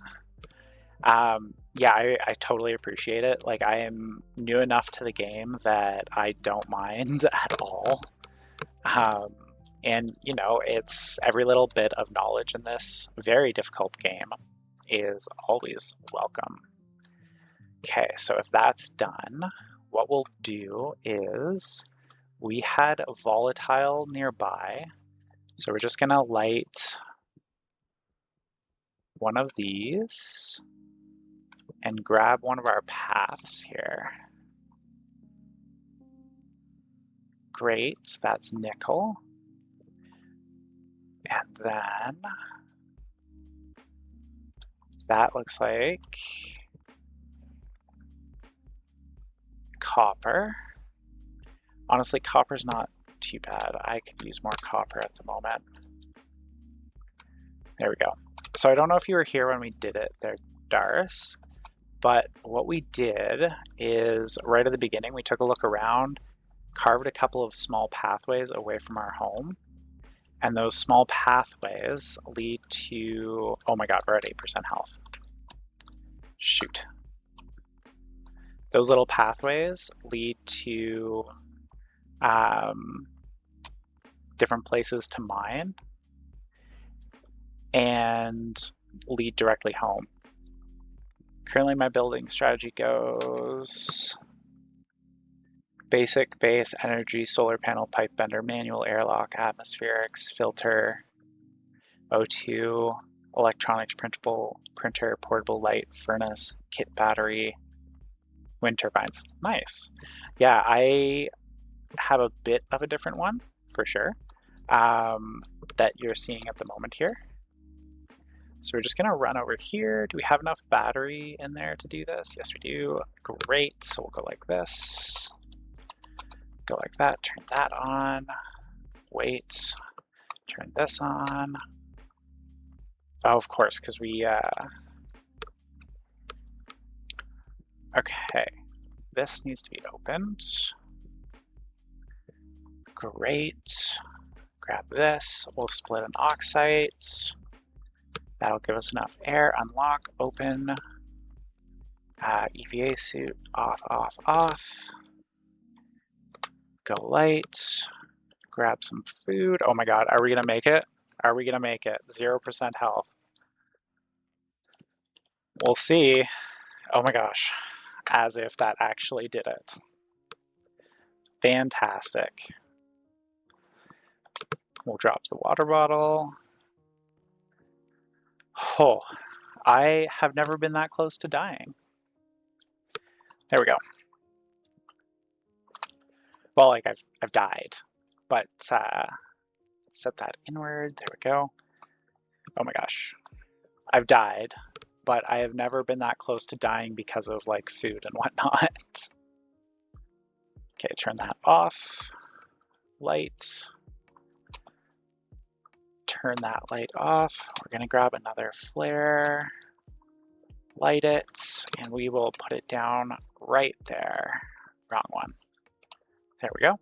Yeah, I totally appreciate it. Like, I am new enough to the game that I don't mind at all. And, you know, it's every little bit of knowledge in this very difficult game is always welcome. Okay, so if that's done, what we'll do is we had a volatile nearby. So we're just going to light one of these and grab one of our paths here. Great, that's nickel. And then that looks like copper. Honestly, copper's not too bad. I could use more copper at the moment. There we go. So I don't know if you were here when we did it there, Dars, but what we did is right at the beginning, we took a look around, carved a couple of small pathways away from our home. And those small pathways lead to, oh my god, we're at 8% health. Shoot. Those little pathways lead to different places to mine and lead directly home. Currently my building strategy goes basic, base, energy, solar panel, pipe bender, manual airlock, atmospherics, filter, O2, electronics, printable printer, portable light, furnace, kit battery, wind turbines. Nice. Yeah, I have a bit of a different one for sure that you're seeing at the moment here. So we're just gonna run over here. Do we have enough battery in there to do this? Yes, we do. Great. So we'll go like this. Go like that, turn that on, wait, turn this on. Oh, of course, because we, okay. This needs to be opened. Great. Grab this. We'll split an oxite. That'll give us enough air. Unlock, open. EVA suit, off, off, off. Go light. Grab some food. Oh my god, are we gonna make it? Are we gonna make it? 0% health. We'll see. Oh my gosh. As if that actually did it. Fantastic. We'll drop the water bottle. Oh, I have never been that close to dying. There we go. Well, like I've died, but set that inward. There we go. Oh my gosh. I've died, but I have never been that close to dying because of like food and whatnot. Okay, turn that off. Light. Turn that light off. We're gonna grab another flare, light it, and we will put it down right there. Wrong one. There we go.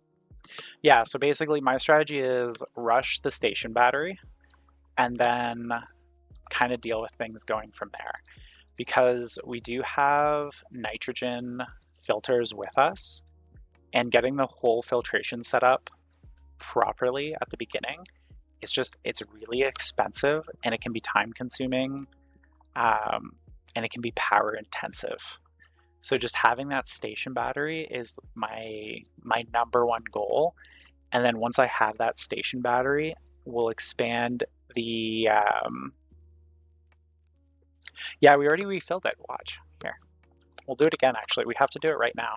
Yeah, so basically my strategy is rush the station battery and then kind of deal with things going from there. Because we do have nitrogen filters with us, and getting the whole filtration set up properly at the beginning, it's really expensive, and it can be time consuming, and it can be power intensive. So just having that station battery is my number one goal. And then once I have that station battery, we'll expand the, yeah, we already refilled it, watch, here. We'll do it again, actually. We have to do it right now.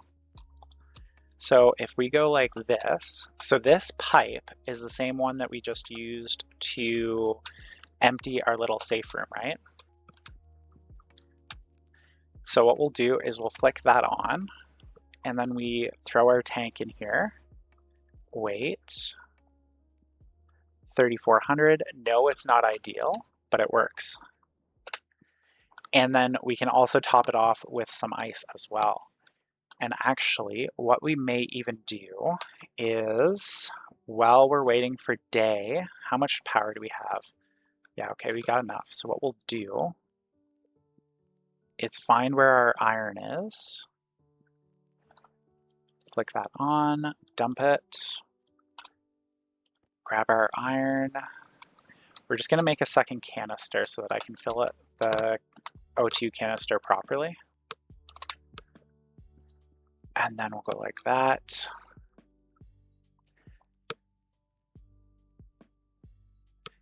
So if we go like this, so this pipe is the same one that we just used to empty our little safe room, right? So what we'll do is we'll flick that on, and then we throw our tank in here. Wait. 3,400. No, it's not ideal, but it works. And then we can also top it off with some ice as well. And actually, what we may even do is, while we're waiting for day, how much power do we have? Yeah, okay, we got enough. So what we'll do is find where our iron is. Click that on, dump it, grab our iron. We're just gonna make a second canister so that I can fill it, the O2 canister properly. And then we'll go like that.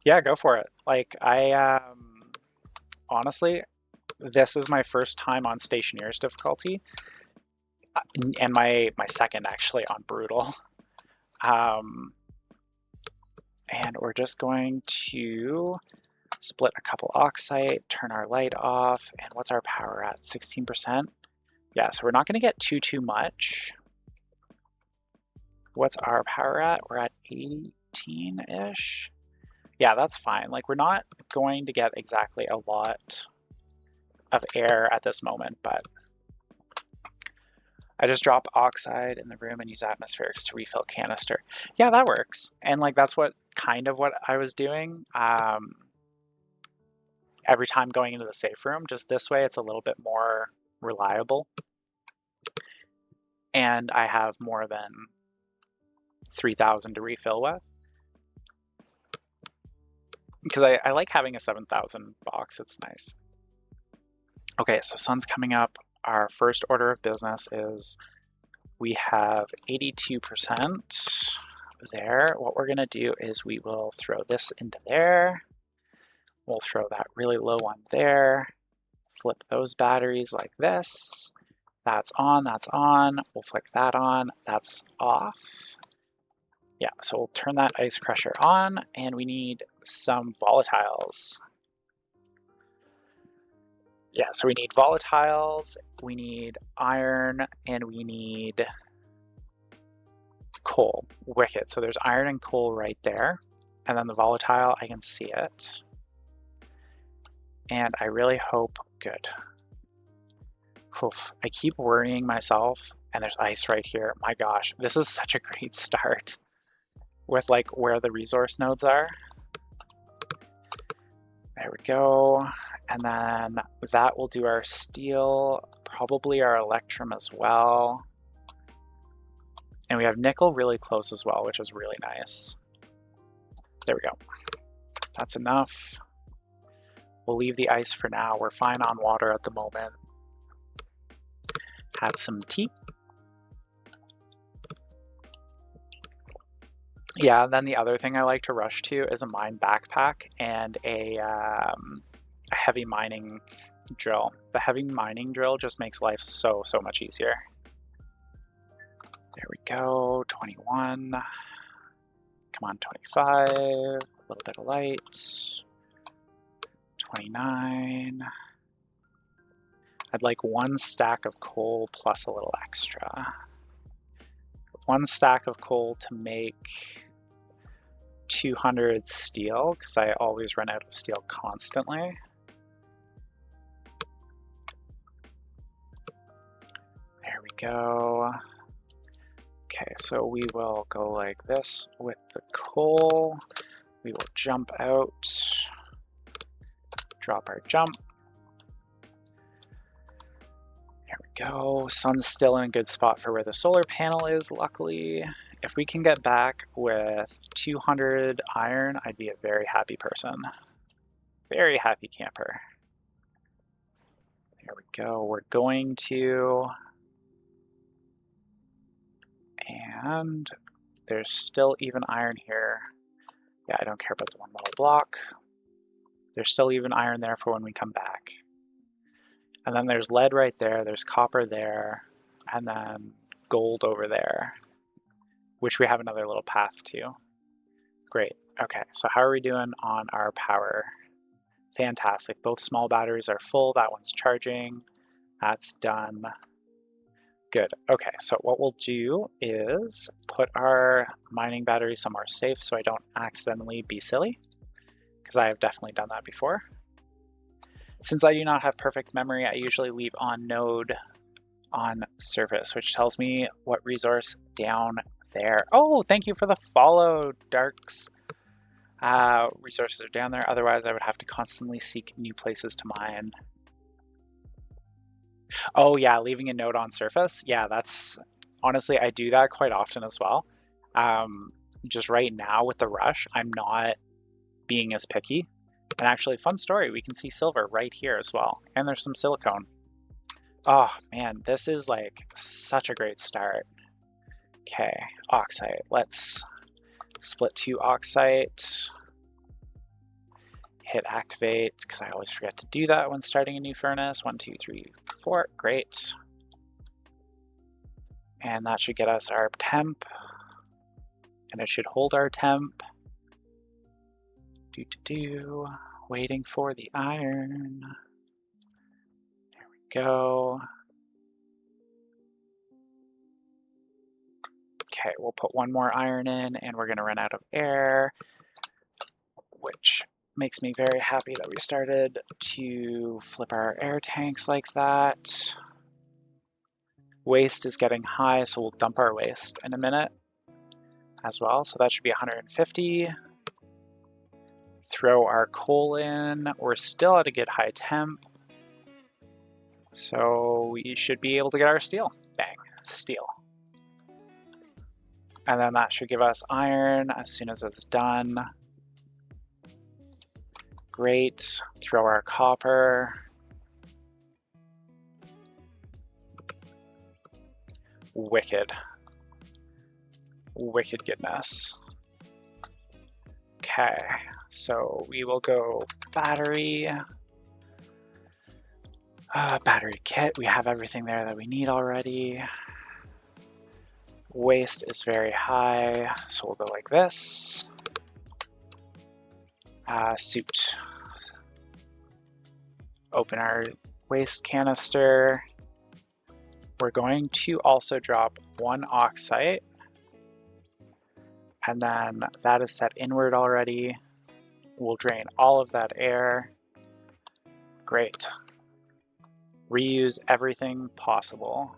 Yeah, go for it. Like honestly, this is my first time on Stationeers difficulty, and my second actually on brutal. And we're just going to split a couple oxide, turn our light off, and what's our power at? 16%? Yeah, so we're not going to get too much. What's our power at? We're at 18-ish. Yeah, that's fine. Like, we're not going to get exactly a lot of air at this moment, but I just drop oxide in the room and use atmospherics to refill canister. Yeah, that works. And like, that's what I was doing every time going into the safe room. Just this way, it's a little bit more reliable. And I have more than 3,000 to refill with. Because I like having a 7,000 box, it's nice. Okay, so sun's coming up. Our first order of business is we have 82% there. What we're gonna do is we will throw this into there. We'll throw that really low one there. Flip those batteries like this. That's on, that's on. We'll flick that on, that's off. Yeah, so we'll turn that ice crusher on, and we need some volatiles. Yeah, so we need volatiles, we need iron, and we need coal. Wicked. So there's iron and coal right there. And then the volatile, I can see it. And I really hope, good. Oof, I keep worrying myself And there's ice right here. My gosh, this is such a great start with like where the resource nodes are. There we go. And then that will do our steel, probably our electrum as well. And we have nickel really close as well, which is really nice. There we go. That's enough. We'll leave the ice for now. We're fine on water at the moment. Have some tea. Yeah, and then the other thing I like to rush to is a mine backpack and a heavy mining drill. The heavy mining drill just makes life so much easier. There we go, 21. Come on, 25, a little bit of light. 29. I'd like 1 stack of coal plus a little extra. 1 stack of coal to make 200 steel, because I always run out of steel constantly. There we go. Okay, so we will go like this with the coal. We will jump out, drop our jump. There we go. Sun's still in a good spot for where the solar panel is, luckily. If we can get back with 200 iron, I'd be a very happy person. Very happy camper. There we go. We're going to... And there's still even iron here. Yeah, I don't care about the 1 little block. There's still even iron there for when we come back. And then there's lead right there, there's copper there, and then gold over there, which we have another little path to. Great. Okay, so how are we doing on our power? Fantastic. Both small batteries are full. That one's charging. That's done. Good. Okay, so what we'll do is put our mining battery somewhere safe so I don't accidentally be silly, because I have definitely done that before. Since I do not have perfect memory, I usually leave on node on surface, which tells me what resource down there. Oh, thank you for the follow, Darks. Resources are down there, otherwise I would have to constantly seek new places to mine. Oh yeah, leaving a note on surface. Yeah, that's honestly, I do that quite often as well. Just right now with the rush, I'm not being as picky. And actually, fun story, we can see silver right here as well. And there's some silicone. Oh man, this is like such a great start. Okay, oxide. Let's split 2 oxide. Hit activate, because I always forget to do that when starting a new furnace. 1, 2, 3, 4, great. And that should get us our temp. And it should hold our temp. Waiting for the iron. There we go. Okay, we'll put 1 more iron in and we're gonna run out of air, which makes me very happy that we started to flip our air tanks like that. Waste is getting high, so we'll dump our waste in a minute as well. So that should be 150. Throw our coal in. We're still at a good high temp. So we should be able to get our steel. Bang, steel. And then that should give us iron as soon as it's done. Great. Throw our copper. Wicked. Wicked goodness. Okay, so we will go battery. Battery kit, we have everything there that we need already. Waste is very high, so we'll go like this. Suit. Open our waste canister. We're going to also drop 1 oxide. And then that is set inward already. We'll drain all of that air. Great. Reuse everything possible.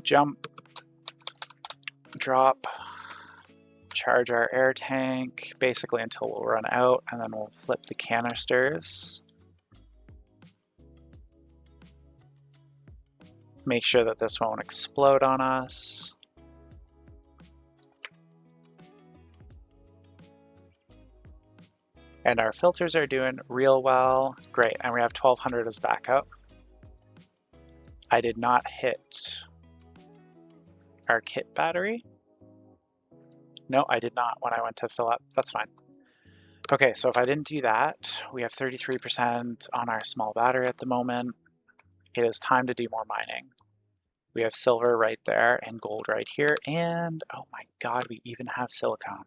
jump, drop, charge our air tank, basically until we'll run out, and then we'll flip the canisters. Make sure that this won't explode on us. And our filters are doing real well. Great, and we have 1200 as backup. I did not hit our kit battery. No, I did not when I went to fill up. That's fine. Okay, so if I didn't do that, we have 33% on our small battery at the moment. It is time to do more mining. We have silver right there and gold right here, and oh my god, we even have silicon.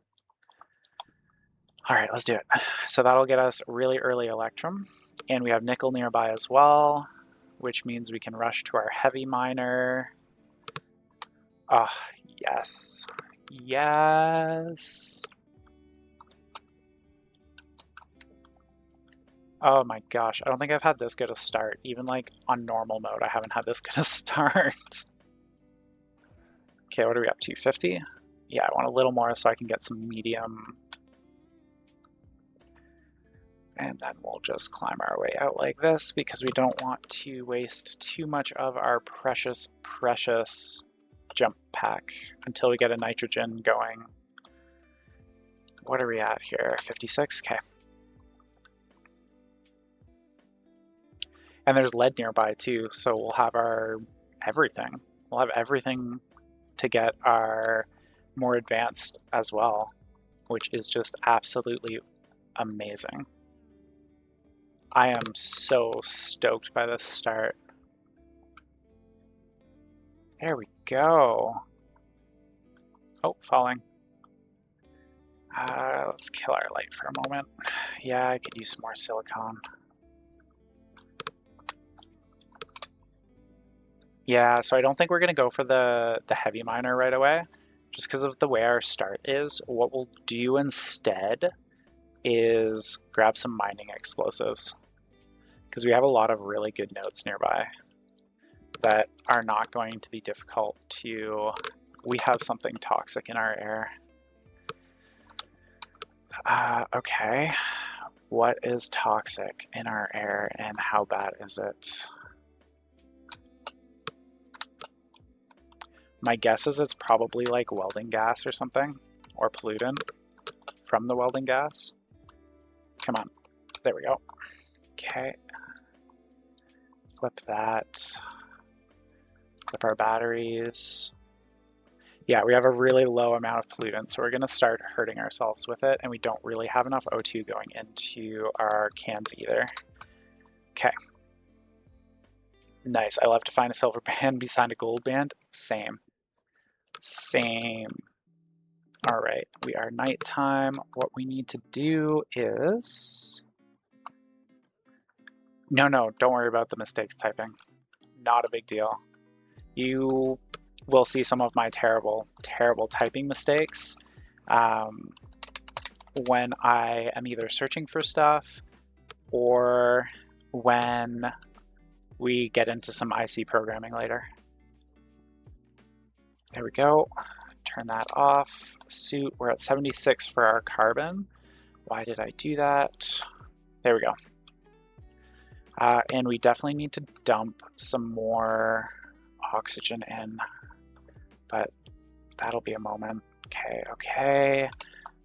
All right, let's do it. So that'll get us really early electrum, and we have nickel nearby as well, which means we can rush to our heavy miner. Ah, yes. Yes. Oh my gosh, I don't think I've had this good a start. Even like on normal mode, I haven't had this good a start. Okay, what are we up to? 50? Yeah, I want a little more so I can get some medium. And then we'll just climb our way out like this because we don't want to waste too much of our precious, precious jump pack until we get a nitrogen going. What are we at here? 56? Okay. And there's lead nearby too, so we'll have our everything. We'll have everything to get our more advanced as well, which is just absolutely amazing. I am so stoked by this start. There we go. Oh, falling. Let's kill our light for a moment. Yeah, I could use some more silicon. Yeah, so I don't think we're going to go for the heavy miner right away, just because of the way our start is. What we'll do instead is grab some mining explosives, because we have a lot of really good nodes nearby that are not going to be difficult to... We have something toxic in our air. Okay, what is toxic in our air and how bad is it? My guess is it's probably like welding gas or something, or pollutant from the welding gas. Come on, there we go. Okay, flip that, flip our batteries. Yeah, we have a really low amount of pollutant, so we're gonna start hurting ourselves with it, and we don't really have enough O2 going into our cans either. Okay. Nice, I love to find a silver band beside a gold band. Same. Same. All right, we are nighttime. What we need to do is... No, don't worry about the mistakes typing. Not a big deal. You will see some of my terrible, terrible typing mistakes when I am either searching for stuff or when we get into some IC programming later. There we go. Turn that off. Suit, we're at 76 for our carbon. Why did I do that? There we go. And we definitely need to dump some more oxygen in, but that'll be a moment. Okay.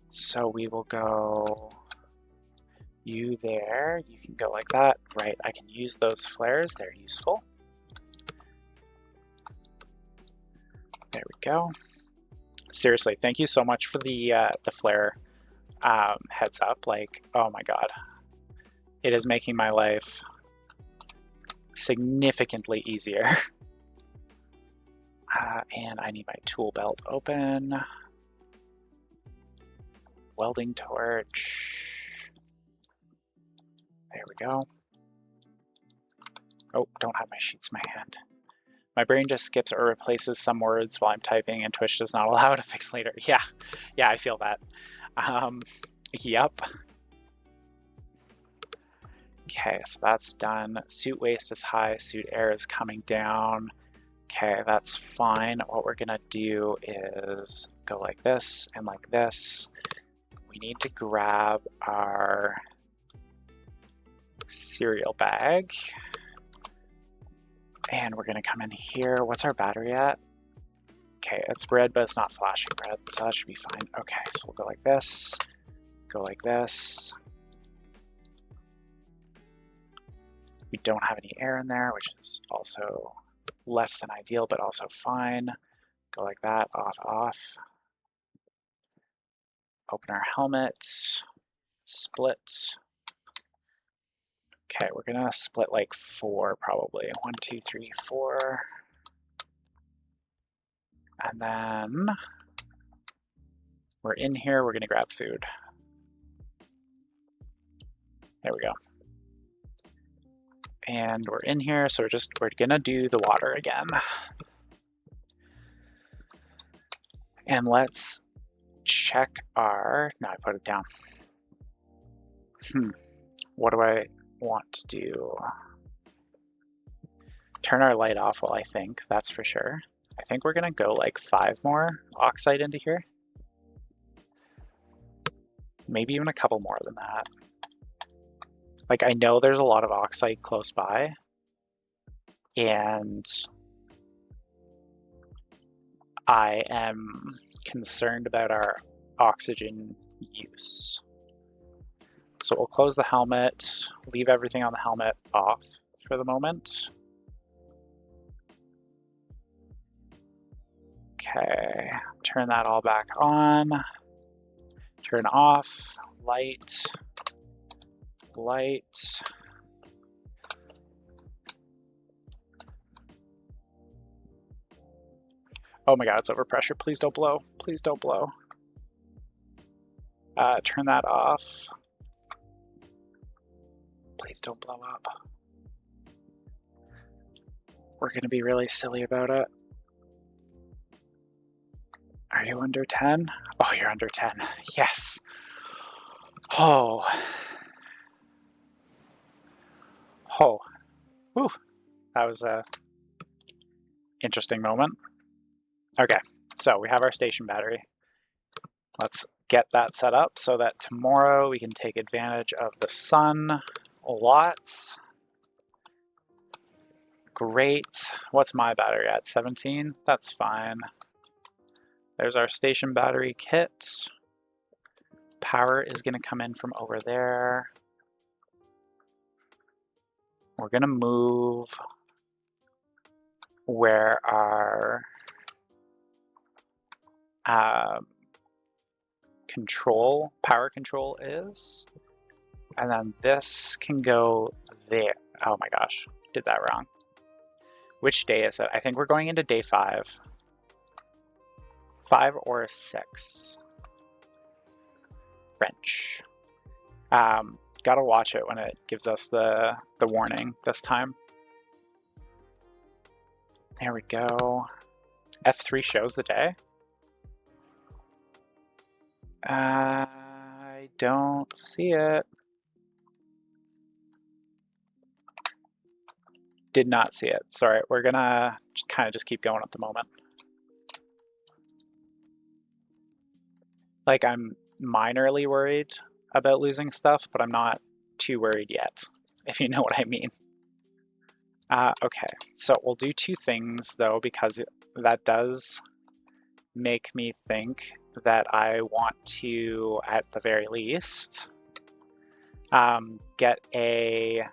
So we will go you there. You can go like that. Right, I can use those flares. They're useful. There we go. Seriously, thank you so much for the flare heads up. Like, oh my god. It is making my life significantly easier. And I need my tool belt open. Welding torch. There we go. Oh, don't have my sheets in my hand. My brain just skips or replaces some words while I'm typing, and Twitch does not allow to fix later. Yeah, I feel that. Yep. Okay, so that's done. Suit waste is high, suit air is coming down. Okay, that's fine. What we're gonna do is go like this and like this. We need to grab our cereal bag. And we're gonna come in here. What's our battery at? Okay, it's red, but it's not flashing red, so that should be fine. Okay, so we'll go like this, go like this. We don't have any air in there, which is also less than ideal, but also fine. Go like that, off, off. Open our helmet, split. Okay, we're gonna split like 4 probably. 1, 2, 3, 4. And then we're in here, we're gonna grab food. There we go. And we're in here, so we're gonna do the water again. And let's check our, no, I put it down. What do I want to do? Turn our light off while I think, that's for sure. I think we're gonna go like 5 more oxide into here. Maybe even a couple more than that. Like, I know there's a lot of oxide close by, and I am concerned about our oxygen use. So we'll close the helmet, leave everything on the helmet off for the moment. Okay, turn that all back on. Turn off, light, light. Oh my god, it's overpressure. Please don't blow. Please don't blow. Turn that off. Please don't blow up. We're gonna be really silly about it. Are you under 10? Oh, you're under 10. Yes. Oh. Oh. Whew. That was a interesting moment. Okay, so we have our station battery. Let's get that set up so that tomorrow we can take advantage of the sun lots. Great. What's my battery at? 17? That's fine. There's our station battery kit. Power is going to come in from over there. We're going to move where our power control is. And then this can go there. Oh my gosh, did that wrong. Which day is it? I think we're going into day 5. 5 or 6. Wrench. Gotta watch it when it gives us the warning this time. There we go. F3 shows the day. I don't see it. Did not see it. Sorry, we're gonna kind of just keep going at the moment. Like, I'm minorly worried about losing stuff, but I'm not too worried yet, if you know what I mean. Okay, so we'll do 2 things though, because that does make me think that I want to, at the very least, get a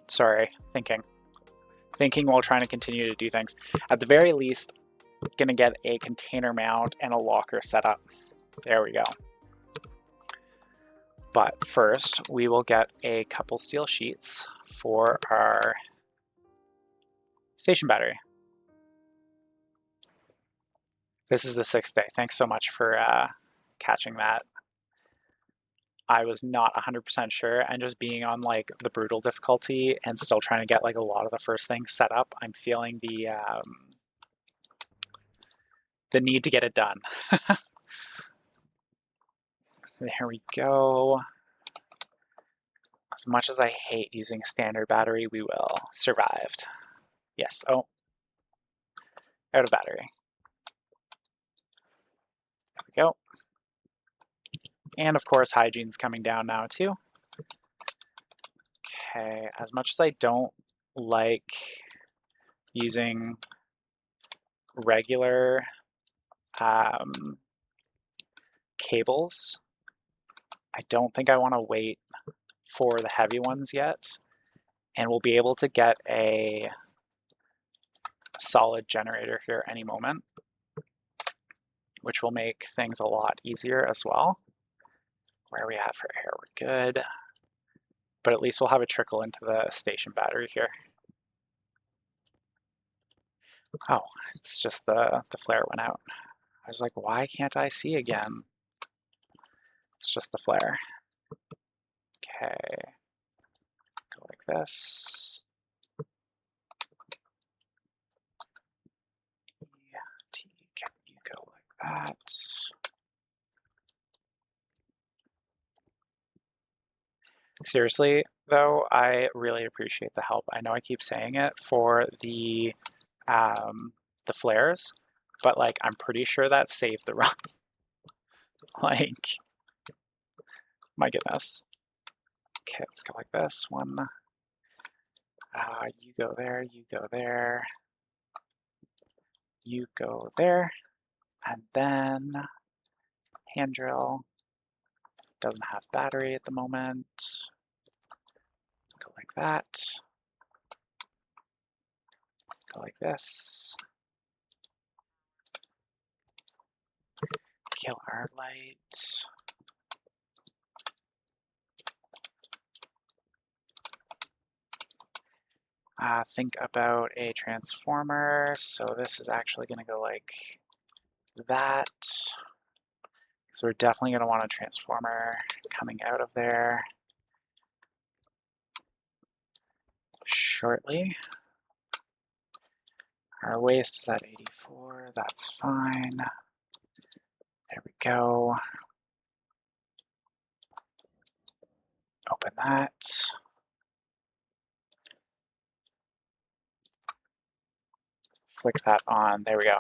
sorry, thinking while trying to continue to do things. At the very least, gonna get a container mount and a locker set up. There we go. But first, we will get a couple steel sheets for our station battery. This is the 6th day. Thanks so much for catching that. I was not 100% sure, and just being on like the brutal difficulty and still trying to get like a lot of the first things set up, I'm feeling the need to get it done. There we go. As much as I hate using standard battery, we will. Survived. Yes. Oh, out of battery. There we go. And of course, hygiene's coming down now too. Okay, as much as I don't like using regular cables, I don't think I want to wait for the heavy ones yet. And we'll be able to get a solid generator here any moment, which will make things a lot easier as well. Where are we at for air? We're good. But at least we'll have a trickle into the station battery here. Oh, it's just the flare went out. I was like, why can't I see again? It's just the flare. Okay, go like this. Can you go like that? Seriously, though, I really appreciate the help. I know I keep saying it for the flares, but like I'm pretty sure that saved the run. Like, my goodness. Okay, let's go like this. One. You go there, you go there, you go there, and then hand drill. Doesn't have battery at the moment. Go like that. Go like this. Kill our light. Think about a transformer. So this is actually going to go like that. So we're definitely going to want a transformer coming out of there shortly. Our waste is at 84. That's fine. There we go. Open that. Flick that on. There we go.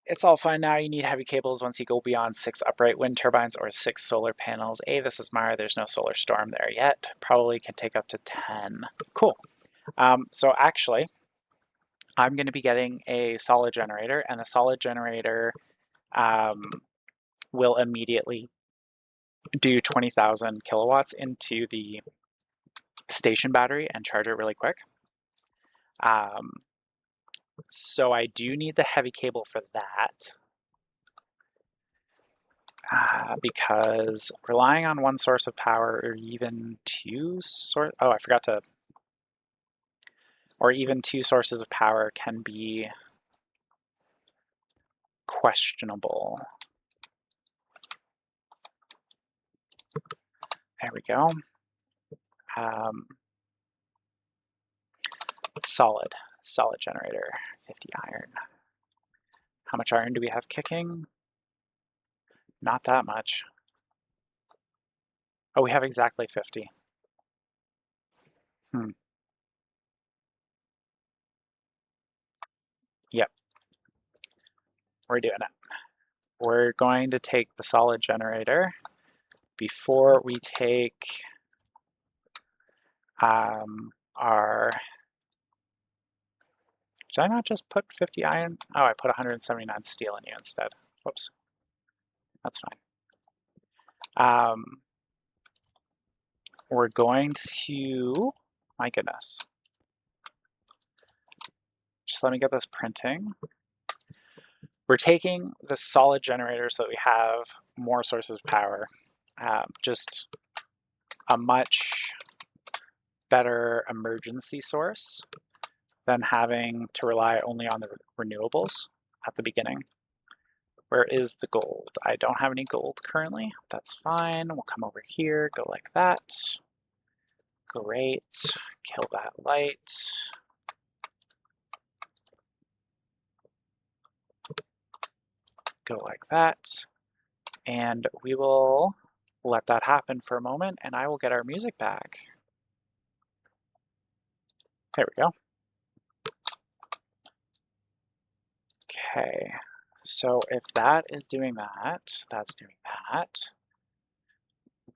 It's all fine now. You need heavy cables once you go beyond 6 upright wind turbines or 6 solar panels. This is Mara. There's no solar storm there yet. Probably can take up to 10. Cool. So actually, I'm going to be getting a solid generator, and the solid generator will immediately do 20,000 kilowatts into the station battery and charge it really quick. So I do need the heavy cable for that. Because relying on one source of power or even two sources of power can be questionable. There we go. Solid generator, 50 iron. How much iron do we have kicking? Not that much. Oh, we have exactly 50. Yep. We're doing it. We're going to take the solid generator before we take our... Did I not just put 50 iron? Oh, I put 179 steel in you instead. Whoops. That's fine. We're going to... My goodness. Just let me get this printing. We're taking the solid generator so that we have more sources of power. Just a much better emergency source than having to rely only on the renewables at the beginning. Where is the gold? I don't have any gold currently. That's fine. We'll come over here, go like that. Great. Kill that light. Go like that. And we will let that happen for a moment and I will get our music back. There we go. Okay, so if that is doing that, that's doing that,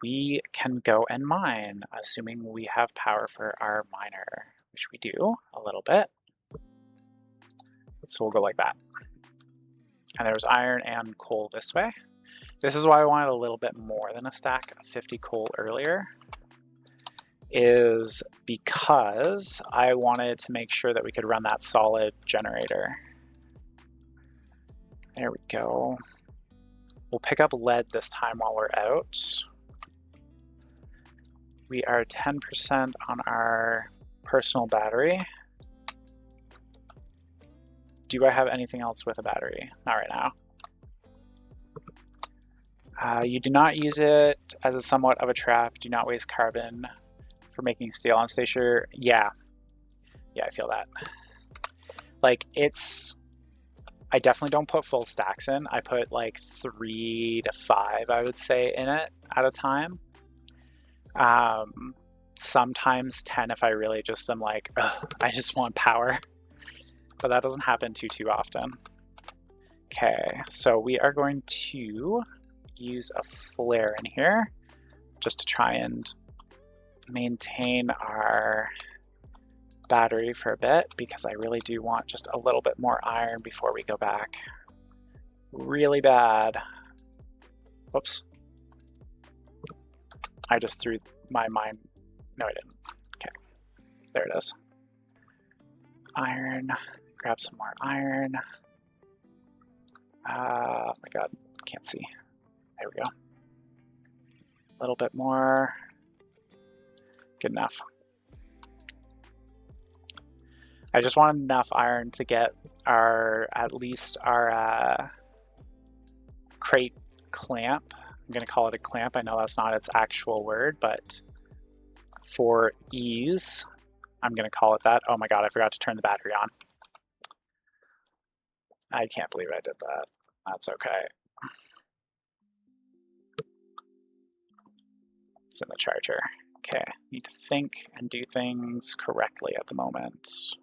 we can go and mine, assuming we have power for our miner, which we do a little bit. So we'll go like that. And there's iron and coal this way. This is why I wanted a little bit more than a stack of 50 coal earlier, is because I wanted to make sure that we could run that solid generator. There we go. We'll pick up lead this time while we're out. We are 10% on our personal battery. Do I have anything else with a battery? Not right now. You do not use it as a somewhat of a trap. Do not waste carbon for making steel on Stationery. Yeah, I feel that. Like, I definitely don't put full stacks in. I put like 3 to 5, I would say, in it at a time. Sometimes 10 if I really just am like, I just want power. But that doesn't happen too often. Okay, so we are going to use a flare in here just to try and maintain our battery for a bit, because I really do want just a little bit more iron before we go back. Really bad. Whoops. I just threw my mine. No, I didn't. Okay, there it is. Iron. Grab some more iron. Oh my god, can't see. There we go. A little bit more. Good enough. I just want enough iron to get at least our crate clamp. I'm gonna call it a clamp. I know that's not its actual word, but for ease, I'm gonna call it that. Oh my god, I forgot to turn the battery on. I can't believe I did that. That's okay. It's in the charger. Okay, need to think and do things correctly at the moment.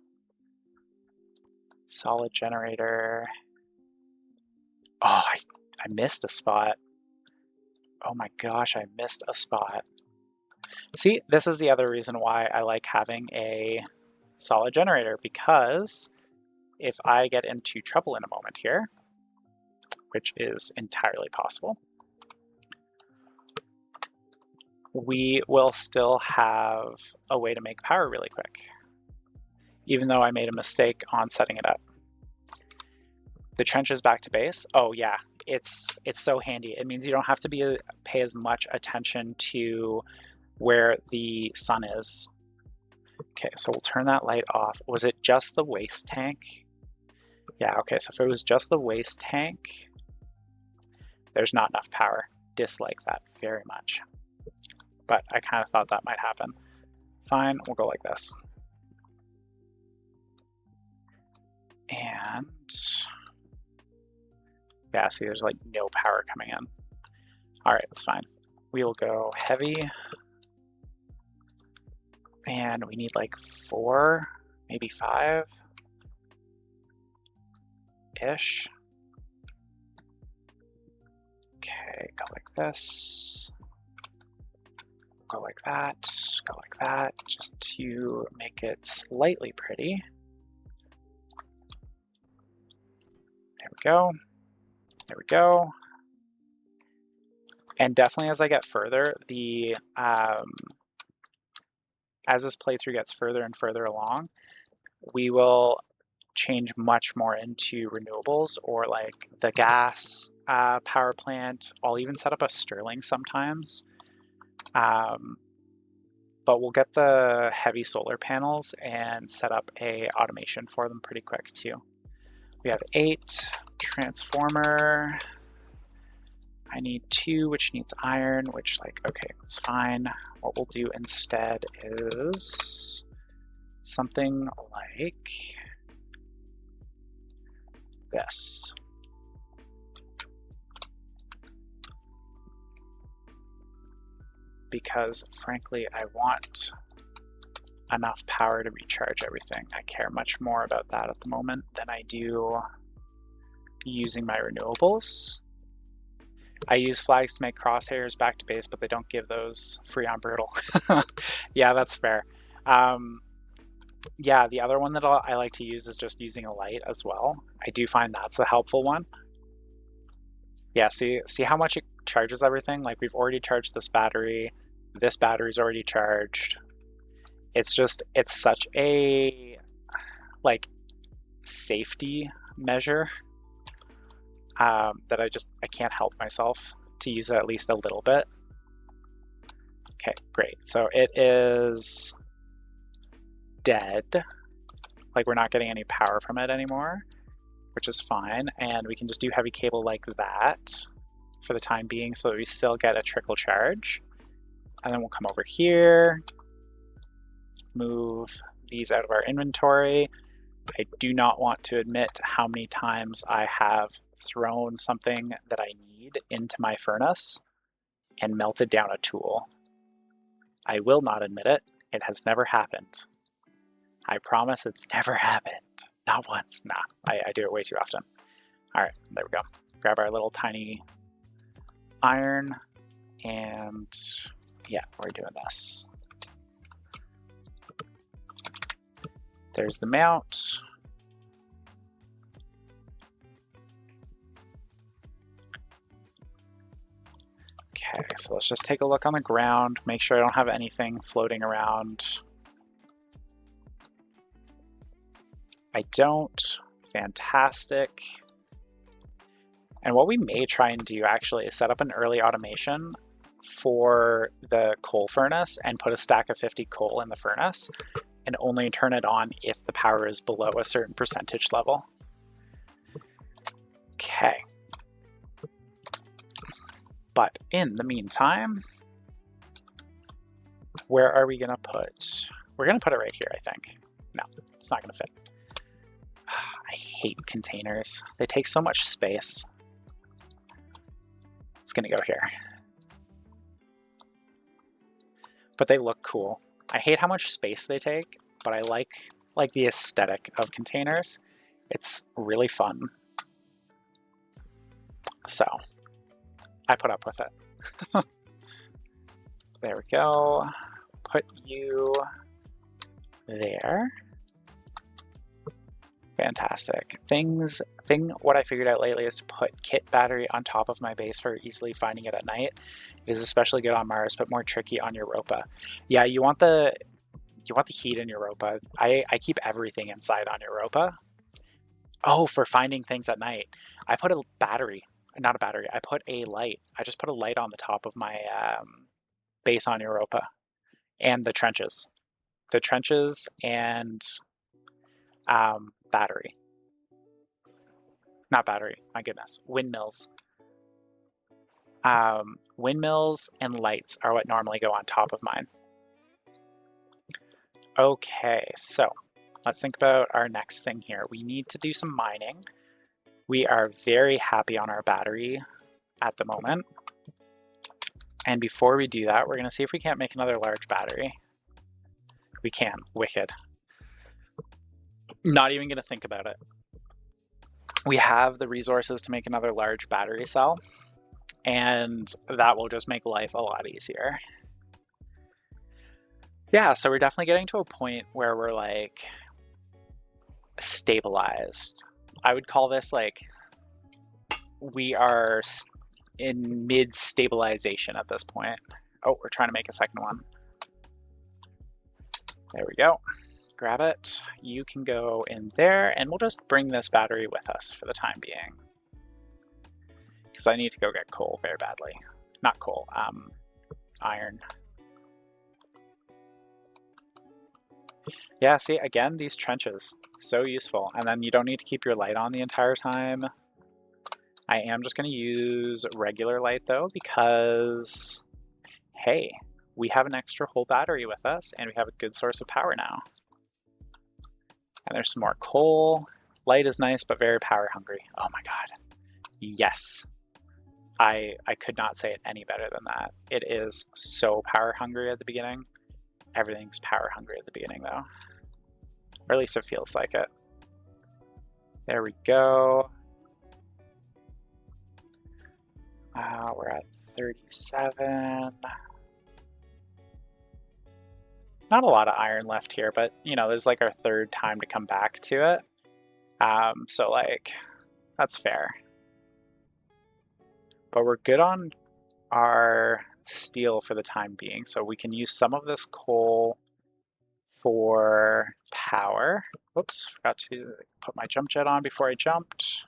Solid generator. Oh, I missed a spot. Oh my gosh, I missed a spot. See, this is the other reason why I like having a solid generator, because if I get into trouble in a moment here, which is entirely possible, we will still have a way to make power really quick, even though I made a mistake on setting it up. The trench is back to base. Oh yeah, it's so handy. It means you don't have to pay as much attention to where the sun is. Okay, so we'll turn that light off. Was it just the waste tank? Yeah, okay, so if it was just the waste tank, there's not enough power. Dislike that very much. But I kind of thought that might happen. Fine, we'll go like this. And yeah, see, there's like no power coming in. All right, that's fine. We'll go heavy. And we need like 4, maybe 5-ish. Okay, go like this. Go like that, go like that, just to make it slightly pretty. There we go. There we go. And definitely as I get further, as this playthrough gets further and further along, we will change much more into renewables, or like the gas power plant. I'll even set up a Stirling sometimes. But we'll get the heavy solar panels and set up a automation for them pretty quick too. We have 8 transformer. I need 2, which needs iron, which like, okay, that's fine. What we'll do instead is something like this. because frankly, I want enough power to recharge everything. I care much more about that at the moment than I do using my renewables. I use flags to make crosshairs back to base, but they don't give those free on Brutal. Yeah, that's fair. Yeah, the other one that I like to use is just using a light as well. I do find that's a helpful one. Yeah, see how much it charges everything? Like, we've already charged this battery's already charged. It's such a, like, safety measure that I can't help myself to use it at least a little bit. Okay, great. So it is dead. Like, we're not getting any power from it anymore, which is fine. And we can just do heavy cable like that for the time being so that we still get a trickle charge. And then we'll come over here, move these out of our inventory. I do not want to admit how many times I have thrown something that I need into my furnace and melted down a tool. I will not admit it. It has never happened. I promise it's never happened. Not once. Nah, I do it way too often. All right, there we go. Grab our little tiny iron, and yeah, we're doing this. There's the mount. Okay, so let's just take a look on the ground, make sure I don't have anything floating around. I don't. Fantastic. And what we may try and do actually is set up an early automation for the coal furnace and put a stack of 50 coal in the furnace and only turn it on if the power is below a certain percentage level. Okay. But in the meantime, where are we gonna put? We're gonna put it right here, I think. No, it's not gonna fit. I hate containers. They take so much space. It's gonna go here. But they look cool. I hate how much space they take, but I like the aesthetic of containers. It's really fun. So I put up with it. There we go. Put you there. Fantastic. What I figured out lately is to put kit battery on top of my base for easily finding it at night. It is especially good on Mars, but more tricky on Europa. Yeah, you want the heat in Europa. I keep everything inside on Europa. Oh, for finding things at night. I put a battery, not a battery, I put a light. I just put a light on the top of my base on Europa and the trenches. The trenches and battery. Not battery, my goodness. Windmills. Windmills and lights are what normally go on top of mine. Okay, so let's think about our next thing here. We need to do some mining. We are very happy on our battery at the moment. And before we do that, we're going to see if we can't make another large battery. We can. Wicked. Not even going to think about it. We have the resources to make another large battery cell, and that will just make life a lot easier. Yeah, so we're definitely getting to a point where we're like stabilized. I would call this like we are in mid-stabilization at this point. Oh, we're trying to make a second one. There we go. Grab it. You can go in there, and we'll just bring this battery with us for the time being. Because I need to go get coal very badly. Not coal, iron. Yeah, see, again, these trenches, so useful. And then you don't need to keep your light on the entire time. I am just going to use regular light, though, because, hey, we have an extra whole battery with us, and we have a good source of power now. And there's some more coal. Light is nice, but very power hungry. Oh my god. Yes. I could not say it any better than that. It is so power hungry at the beginning. Everything's power hungry at the beginning though. Or at least it feels like it. There we go. We're at 37. Not a lot of iron left here, but you know, there's like our third time to come back to it. So like, that's fair. But we're good on our steel for the time being, so we can use some of this coal for power. Whoops, forgot to put my jump jet on before I jumped.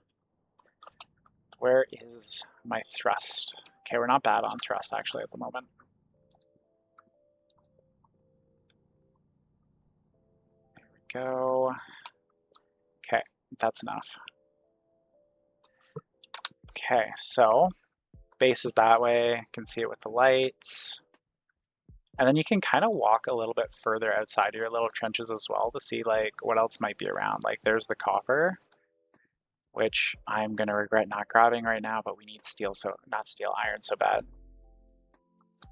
Where is my thrust? Okay, we're not bad on thrust actually at the moment. There we go. Okay, that's enough. Okay, so base is that way. You can see it with the light. And then you can kind of walk a little bit further outside of your little trenches as well to see like what else might be around. Like there's the copper, which I'm gonna regret not grabbing right now, but we need steel, so not steel, iron so bad.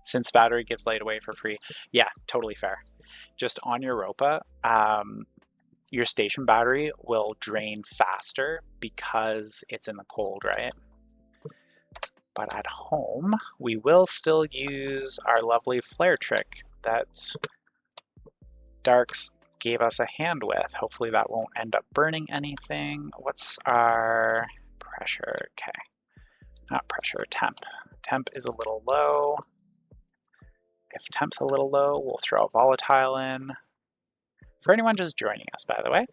Since battery gives light away for free. Yeah, totally fair. Just on Europa, your station battery will drain faster because it's in the cold, right? But at home, we will still use our lovely flare trick that Darks gave us a hand with. Hopefully that won't end up burning anything. What's our pressure? Okay, not pressure, temp. Temp is a little low. If temp's a little low, we'll throw a volatile in. For anyone just joining us, by the way,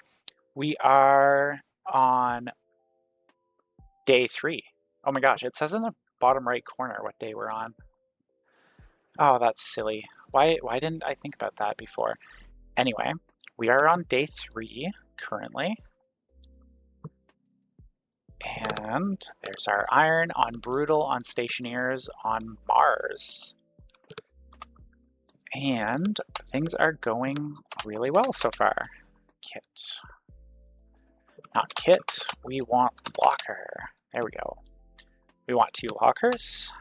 we are on day 3. Oh my gosh, it says in the bottom right corner what day we're on. Oh, that's silly. Why didn't I think about that before? Anyway, we are on day 3 currently. And there's our iron on Brutal, on Stationeers, on Mars. And things are going really well so far. Kit. Not kit, we want locker. There we go. We want 2 lockers.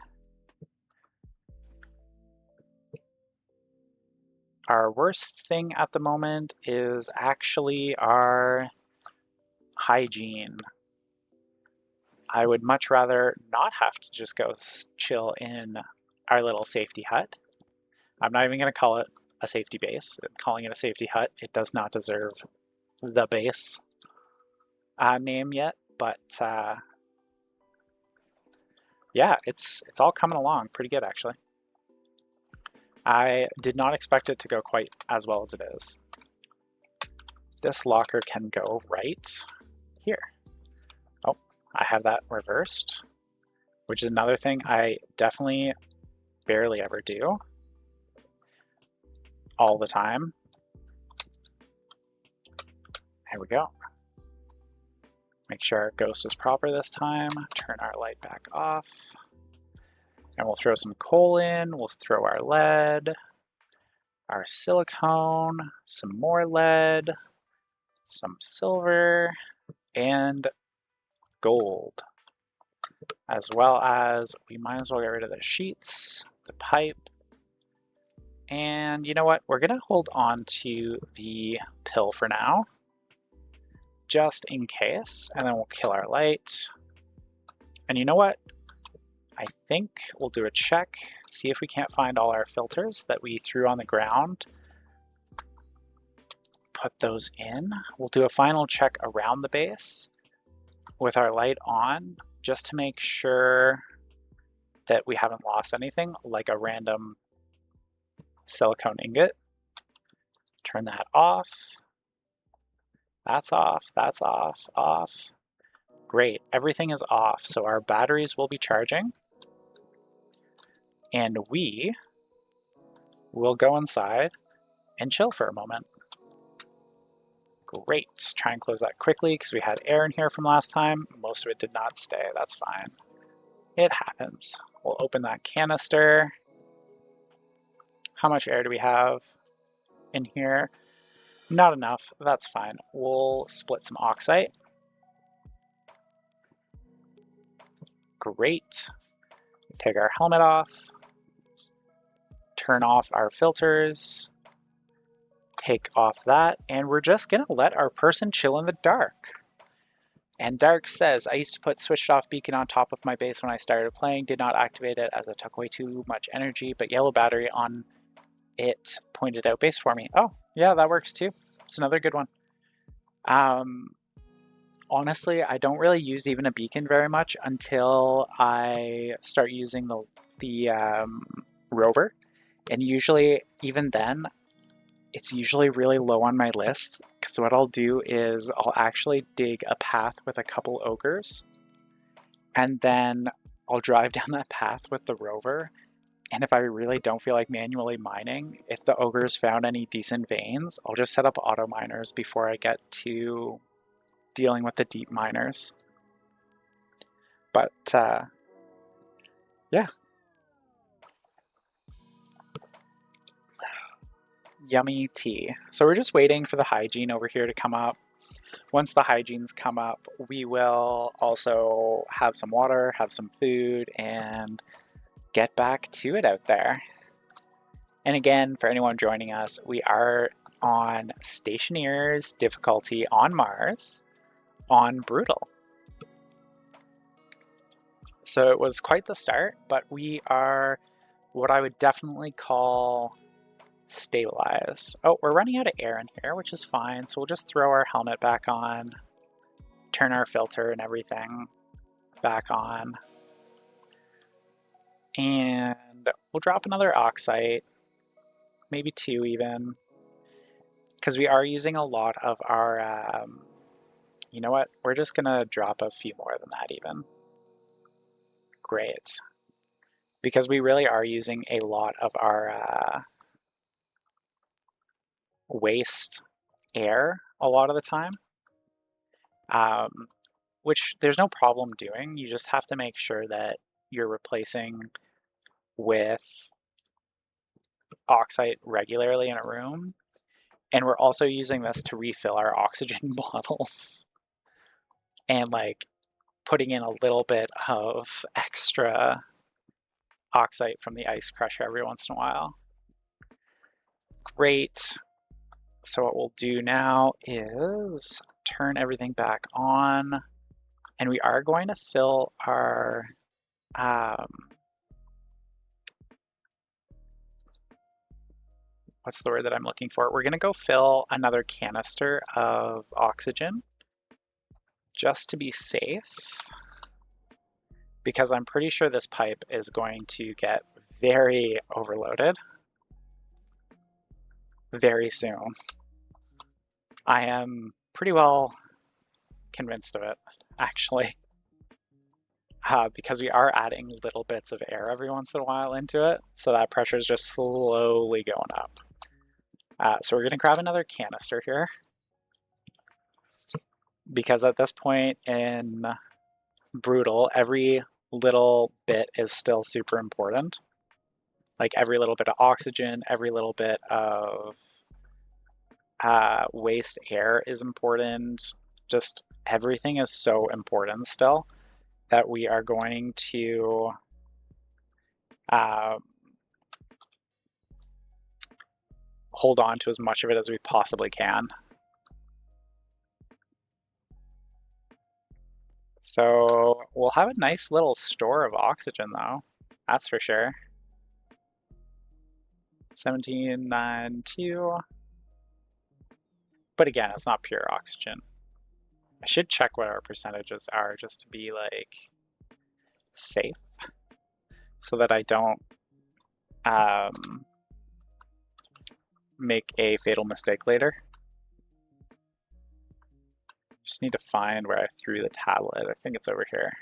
Our worst thing at the moment is actually our hygiene. I would much rather not have to just go chill in our little safety hut. I'm not even going to call it a safety base. Calling it a safety hut, it does not deserve the base name yet, but yeah, it's all coming along pretty good actually. I did not expect it to go quite as well as it is. This locker can go right here. Oh, I have that reversed, which is another thing I definitely barely ever do. All the time. There we go. Make sure our ghost is proper this time. Turn our light back off. And we'll throw some coal in. We'll throw our lead, our silicone, some more lead, some silver, and gold. As well as, we might as well get rid of the sheets, the pipe, and you know what? We're gonna hold on to the pill for now, just in case, and then we'll kill our light. And you know what? I think we'll do a check, see if we can't find all our filters that we threw on the ground. Put those in. We'll do a final check around the base with our light on, just to make sure that we haven't lost anything, like a random silicone ingot. Turn that off. That's off, that's off, off. Great, everything is off, so our batteries will be charging. And we will go inside and chill for a moment. Great, try and close that quickly because we had air in here from last time. Most of it did not stay, that's fine. It happens. We'll open that canister. How much air do we have in here? Not enough, that's fine. We'll split some oxide. Great. Take our helmet off, turn off our filters, take off that, and we're just gonna let our person chill in the dark. And Dark says, I used to put switched off beacon on top of my base when I started playing, did not activate it as it took away too much energy, but yellow battery on it pointed out base for me. Oh, yeah, that works too. It's another good one. Honestly, I don't really use even a beacon very much until I start using the rover. And usually, even then, it's usually really low on my list, because what I'll do is I'll actually dig a path with a couple ogres, and then I'll drive down that path with the rover. And if I really don't feel like manually mining, if the ogres found any decent veins, I'll just set up auto miners before I get to dealing with the deep miners. But yeah. Yummy tea. So we're just waiting for the hygiene over here to come up. Once the hygienes come up, we will also have some water, have some food, and get back to it out there. And again, for anyone joining us, we are on Stationeers difficulty on Mars on Brutal. So it was quite the start, but we are what I would definitely call stabilized. Oh, we're running out of air in here, which is fine. So we'll just throw our helmet back on, turn our filter and everything back on. And we'll drop another oxite, maybe 2 even, because we are using a lot of our, you know what, we're just gonna drop a few more than that even. Great. Because we really are using a lot of our waste air a lot of the time, which there's no problem doing. You just have to make sure that you're replacing with oxide regularly in a room. And we're also using this to refill our oxygen bottles and like putting in a little bit of extra oxide from the ice crusher every once in a while. Great. So what we'll do now is turn everything back on, and we are going to fill our what's the word that I'm looking for? We're going to go fill another canister of oxygen just to be safe, because I'm pretty sure this pipe is going to get very overloaded very soon. I am pretty well convinced of it, actually, because we are adding little bits of air every once in a while into it, so that pressure is just slowly going up. So we're going to grab another canister here, because at this point in Brutal, every little bit is still super important. Like every little bit of oxygen, every little bit of waste air is important. Just everything is so important still that we are going to hold on to as much of it as we possibly can. So we'll have a nice little store of oxygen though, that's for sure. 1792. But again, it's not pure oxygen. I should check what our percentages are just to be like safe, so that I don't make a fatal mistake later. Just need to find where I threw the tablet. I think it's over here.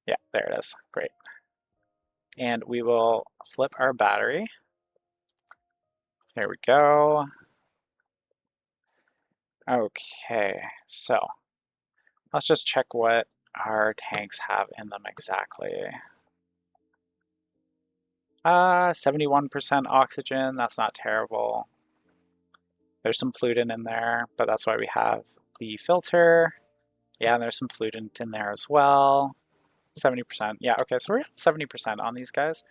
Yeah, there it is. Great. And we will flip our battery. There we go. Okay, so let's just check what our tanks have in them exactly. 71% oxygen, that's not terrible. There's some pollutant in there, but that's why we have the filter. Yeah, and there's some pollutant in there as well. 70%. Yeah, okay, so we're at 70% on these guys.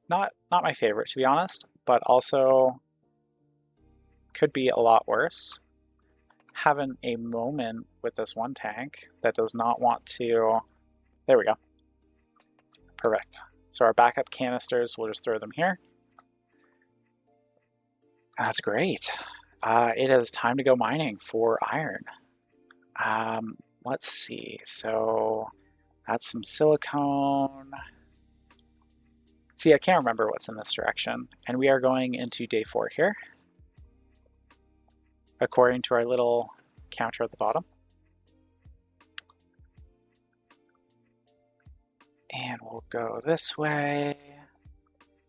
Not my favorite, to be honest, but also could be a lot worse. Having a moment with this one tank that does not want to... There we go. Perfect. So our backup canisters, we'll just throw them here. That's great. It is time to go mining for iron. Let's see. So that's some silicone. See, I can't remember what's in this direction. And we are going into day 4 here, according to our little counter at the bottom. And we'll go this way.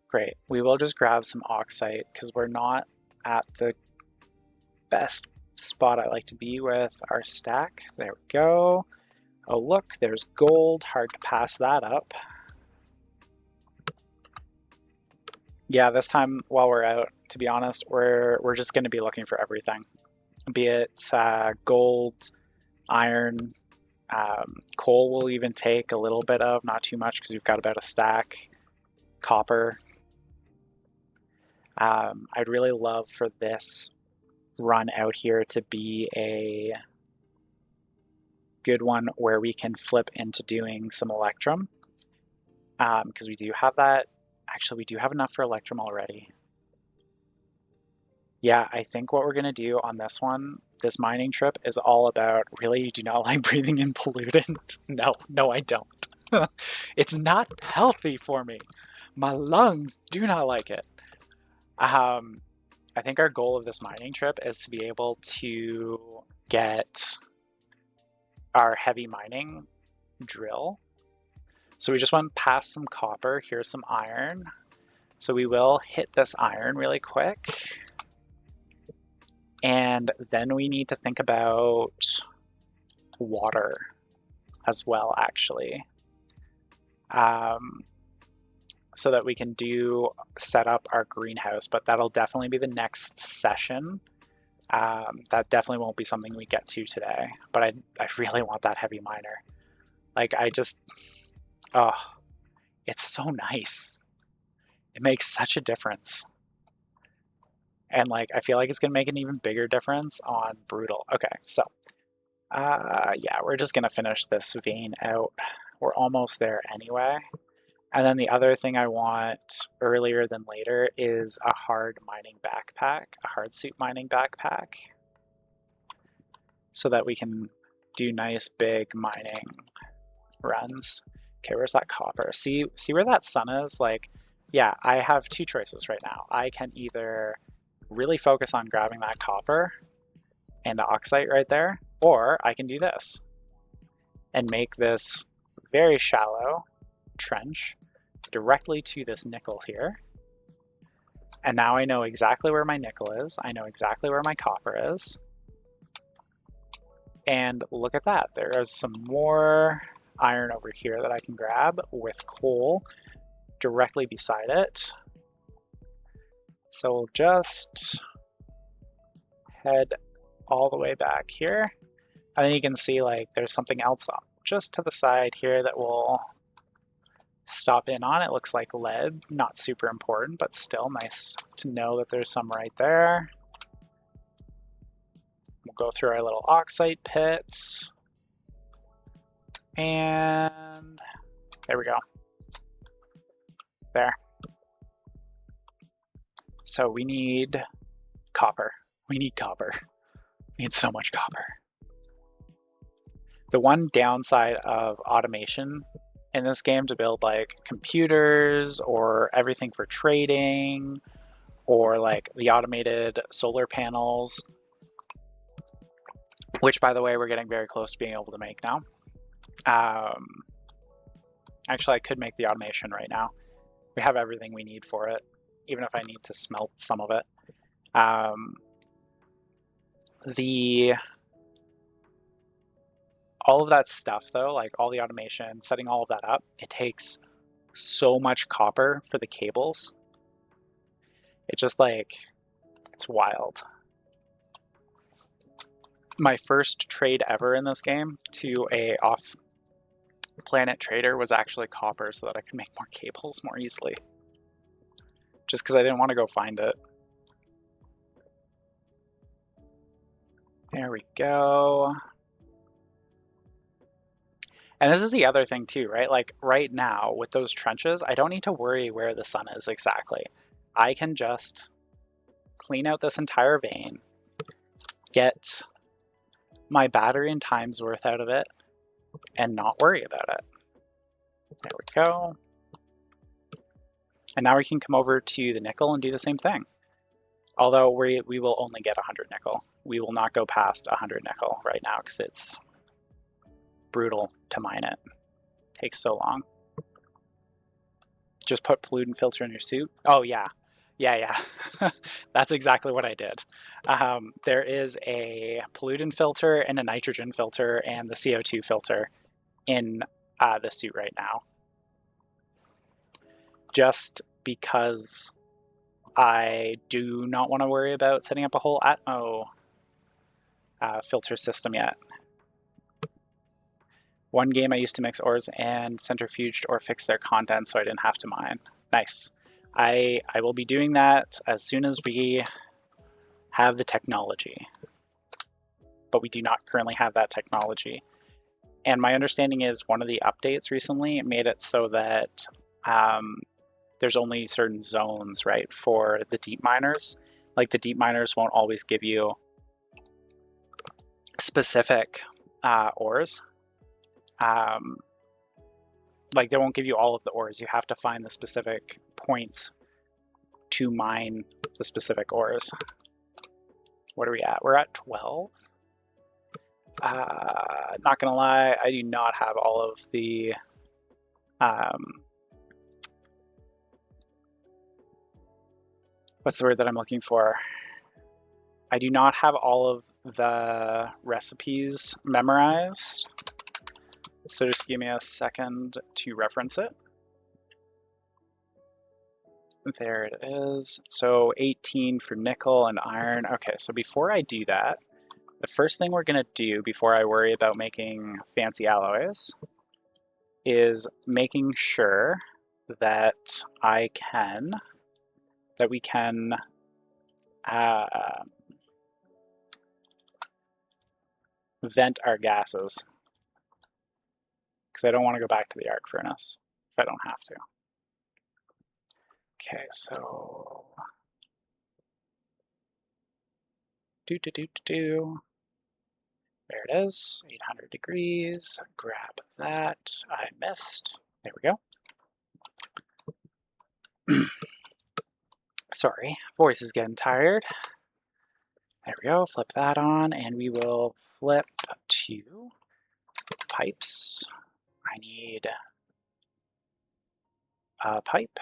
Great. We will just grab some oxite because we're not at the best spot I like to be with our stack. There we go. Oh, look, there's gold. Hard to pass that up. Yeah, this time while we're out, to be honest, we're just going to be looking for everything. Be it gold, iron, coal we'll even take a little bit of, not too much because we've got about a stack. Copper. I'd really love for this run out here to be a good one where we can flip into doing some electrum, because we do have that. Actually, we do have enough for electrum already. Yeah, I think what we're going to do on this one, this mining trip, is all about, really, you do not like breathing in pollutant? No, I don't. It's not healthy for me. My lungs do not like it. I think our goal of this mining trip is to be able to get our heavy mining drill. So we just went past some copper. Here's some iron. So we will hit this iron really quick. And then we need to think about water as well, actually. So that we can set up our greenhouse, but that'll definitely be the next session. That definitely won't be something we get to today, but I really want that heavy miner. Like, oh, it's so nice. It makes such a difference. And like, I feel like it's gonna make an even bigger difference on brutal. Okay, so yeah, we're just gonna finish this vein out. We're almost there anyway. And then the other thing I want earlier than later is a hard mining backpack, a hard suit mining backpack, so that we can do nice big mining runs. Okay, where's that copper? See where that sun is? Like, yeah, I have two choices right now. I can either really focus on grabbing that copper and the oxide right there, or I can do this and make this very shallow trench directly to this nickel here. And now I know exactly where my nickel is. I know exactly where my copper is. And look at that. There is some more iron over here that I can grab with coal directly beside it. So we'll just head all the way back here. And then you can see like there's something else just to the side here that will stop in on. It looks like lead, not super important, but still nice to know that there's some right there. We'll go through our little oxide pits. And there we go. There. So we need copper. We need copper. We need so much copper. The one downside of automation in this game to build like computers or everything for trading or like the automated solar panels, which by the way, we're getting very close to being able to make now. Actually, I could make the automation right now. We have everything we need for it, even if I need to smelt some of it. All of that stuff though, like all the automation, setting all of that up, it takes so much copper for the cables. It just like, it's wild. My first trade ever in this game to a Planet Trader was actually copper so that I could make more cables more easily. Just because I didn't want to go find it. There we go. And this is the other thing too, right? Like right now with those trenches, I don't need to worry where the sun is exactly. I can just clean out this entire vein, get my battery and time's worth out of it, and not worry about it. There we go. And now we can come over to the nickel and do the same thing. Although we will only get 100 nickel. We will not go past 100 nickel right now because it's brutal to mine it. Takes so long. Just put pollutant filter in your suit. Oh yeah. That's exactly what I did. There is a pollutant filter and a nitrogen filter and the CO2 filter in the suit right now. Just because I do not want to worry about setting up a whole Atmo filter system yet. One game I used to mix ores and centrifuged or fix their content so I didn't have to mine. Nice. I will be doing that as soon as we have the technology. But we do not currently have that technology. And my understanding is one of the updates recently made it so that there's only certain zones, right, for the deep miners. Like the deep miners won't always give you specific ores. Like they won't give you all of the ores. You have to find the specific points to mine the specific ores. What are we at? We're at 12. Not gonna lie, I do not have all of the what's the word that I'm looking for? I do not have all of the recipes memorized. So just give me a second to reference it. There it is. So 18 for nickel and iron. Okay, so before I do that, the first thing we're going to do before I worry about making fancy alloys is making sure that we can vent our gases. Because I don't want to go back to the arc furnace if I don't have to. Okay, so there it is, 800 degrees. Grab that. I missed. There we go. Sorry, voice is getting tired. There we go. Flip that on, and we will flip to pipes. I need a pipe.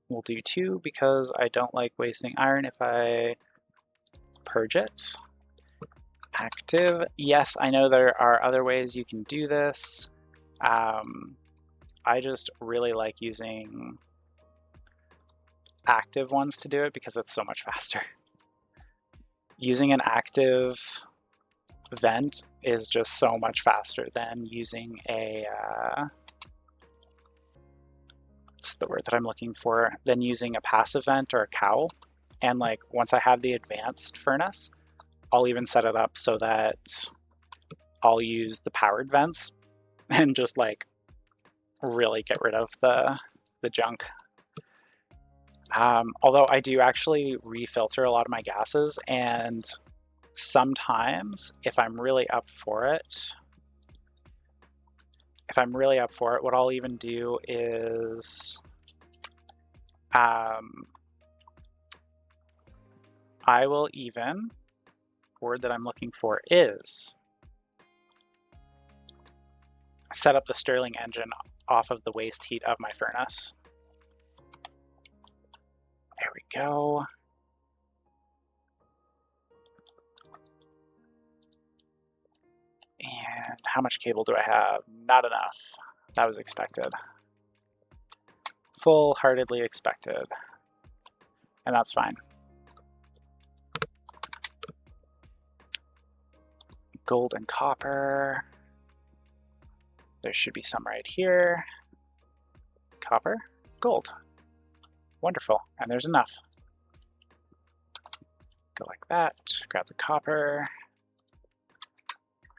We'll do 2 because I don't like wasting iron if I purge it. Active. Yes, I know there are other ways you can do this. I just really like using active ones to do it because it's so much faster. Using an active vent is just so much faster than using a what's the word that I'm looking for? Than using a passive vent or a cowl. And like once I have the advanced furnace, I'll even set it up so that I'll use the powered vents and just like really get rid of the junk. Although I do actually refilter a lot of my gases, and sometimes if I'm really up for it, what I'll even do is I will even, word that I'm looking for is set up the Stirling engine off of the waste heat of my furnace. There we go. And how much cable do I have? Not enough. That was expected. Full-heartedly expected. And that's fine. gold and copper. There should be some right here. Copper, gold. Wonderful, and there's enough. Go like that, grab the copper.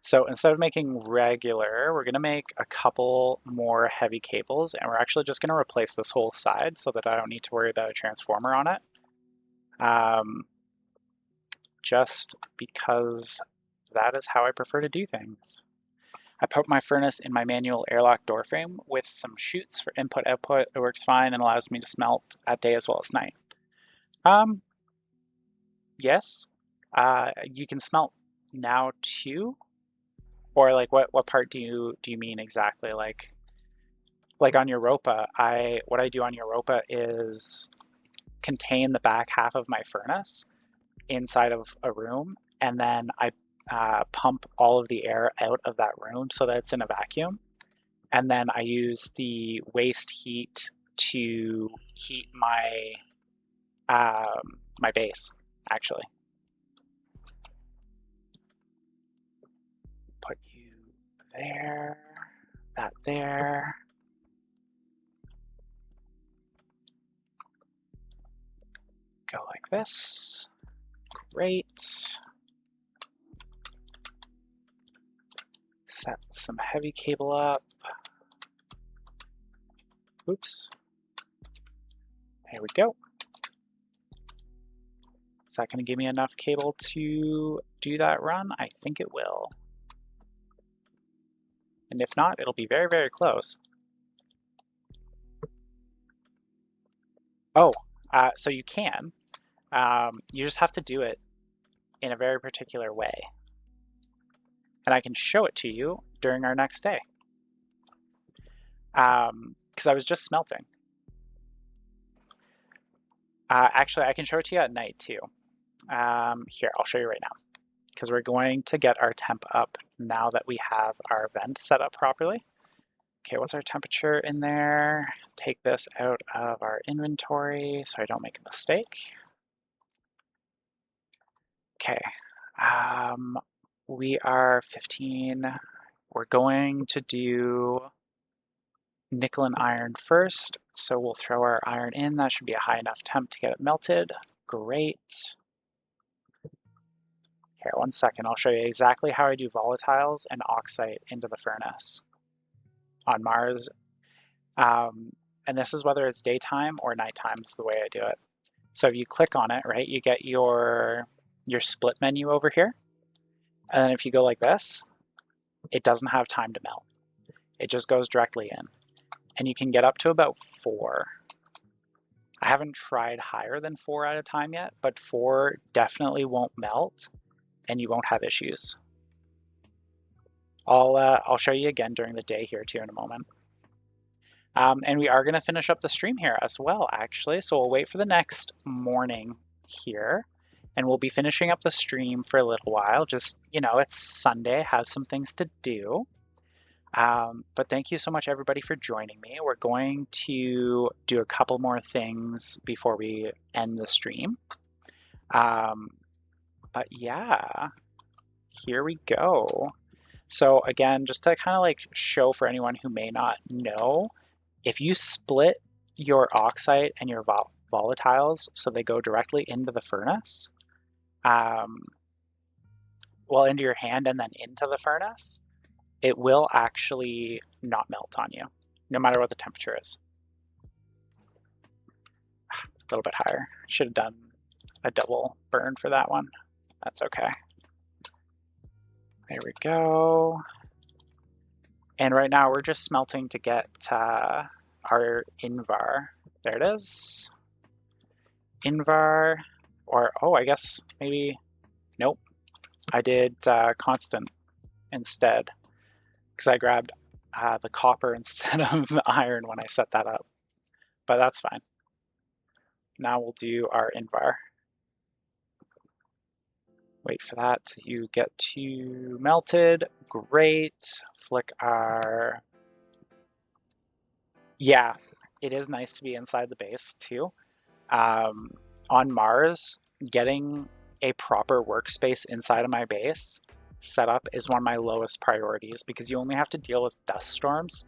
So instead of making regular, we're gonna make a couple more heavy cables, and we're actually just gonna replace this whole side so that I don't need to worry about a transformer on it. Just because that is how I prefer to do things. I put my furnace in my manual airlock door frame with some chutes for input-output. It works fine and allows me to smelt at day as well as night. Yes. You can smelt now too? Or like what part do you mean exactly? Like on Europa, what I do on Europa is contain the back half of my furnace inside of a room, and then I pump all of the air out of that room so that it's in a vacuum. And then I use the waste heat to heat my my base, actually. Put you there, that there. Go like this. Great. Set some heavy cable up. Oops. There we go. Is that going to give me enough cable to do that run? I think it will. And if not, it'll be very, very close. Oh, so you can. You just have to do it in a very particular way. And I can show it to you during our next day. Because I was just smelting. Actually, I can show it to you at night too. Here, I'll show you right now. Because we're going to get our temp up now that we have our vent set up properly. Okay, what's our temperature in there? Take this out of our inventory so I don't make a mistake. Okay, we are 15. We're going to do nickel and iron first. So we'll throw our iron in. That should be a high enough temp to get it melted. Great. Here, 1 second. I'll show you exactly how I do volatiles and oxide into the furnace on Mars. And this is whether it's daytime or nighttime is the way I do it. So if you click on it, right, you get your split menu over here. And then if you go like this, it doesn't have time to melt. It just goes directly in. And you can get up to about 4. I haven't tried higher than 4 at a time yet, but 4 definitely won't melt and you won't have issues. I'll show you again during the day here too in a moment. And we are going to finish up the stream here as well, actually. So we'll wait for the next morning here. And we'll be finishing up the stream for a little while. Just, you know, it's Sunday, have some things to do. But thank you so much, everybody, for joining me. We're going to do a couple more things before we end the stream. But yeah, here we go. So again, just to kind of like show for anyone who may not know, if you split your oxide and your volatiles so they go directly into the furnace, well, into your hand and then into the furnace, it will actually not melt on you, no matter what the temperature is. A little bit higher. Should have done a double burn for that one. That's okay. There we go. And right now we're just smelting to get our Invar. There it is. Invar, or oh, I guess maybe, nope. I did constant instead because I grabbed the copper instead of the iron when I set that up. But that's fine. Now we'll do our Invar. Wait for that to get to melted. Great. Flick our... Yeah, it is nice to be inside the base too. On Mars, getting a proper workspace inside of my base setup is one of my lowest priorities because you only have to deal with dust storms,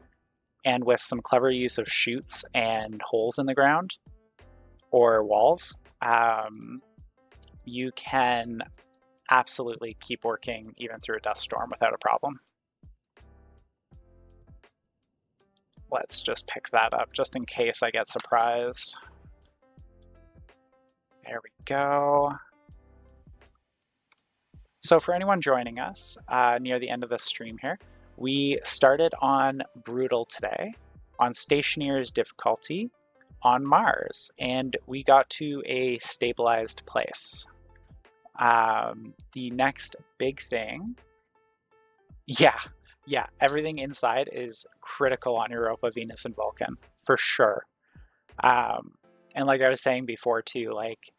and with some clever use of chutes and holes in the ground or walls, you can absolutely keep working even through a dust storm without a problem. Let's just pick that up just in case I get surprised. There we go. So for anyone joining us near the end of the stream here, we started on Brutal today, on Stationeers difficulty, on Mars, and we got to a stabilized place. The next big thing, yeah, everything inside is critical on Europa, Venus, and Vulcan, for sure. And like I was saying before too, like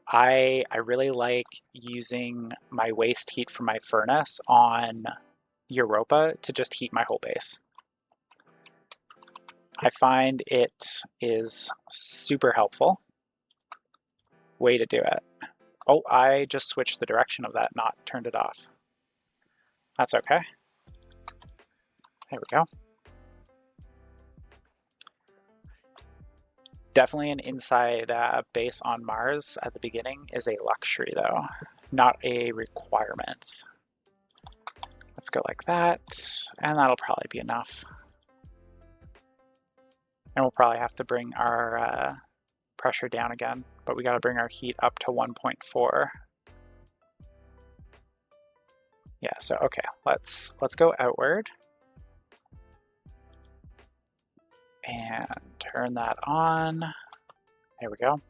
I really like using my waste heat from my furnace on Europa to just heat my whole base. I find it is super helpful way to do it. Oh, I just switched the direction of that, not turned it off. That's okay. There we go. Definitely an inside base on Mars at the beginning is a luxury though, not a requirement. Let's go like that, and that'll probably be enough. And we'll probably have to bring our pressure down again, but we gotta bring our heat up to 1.4. Yeah, so okay, let's go outward and turn that on. There we go.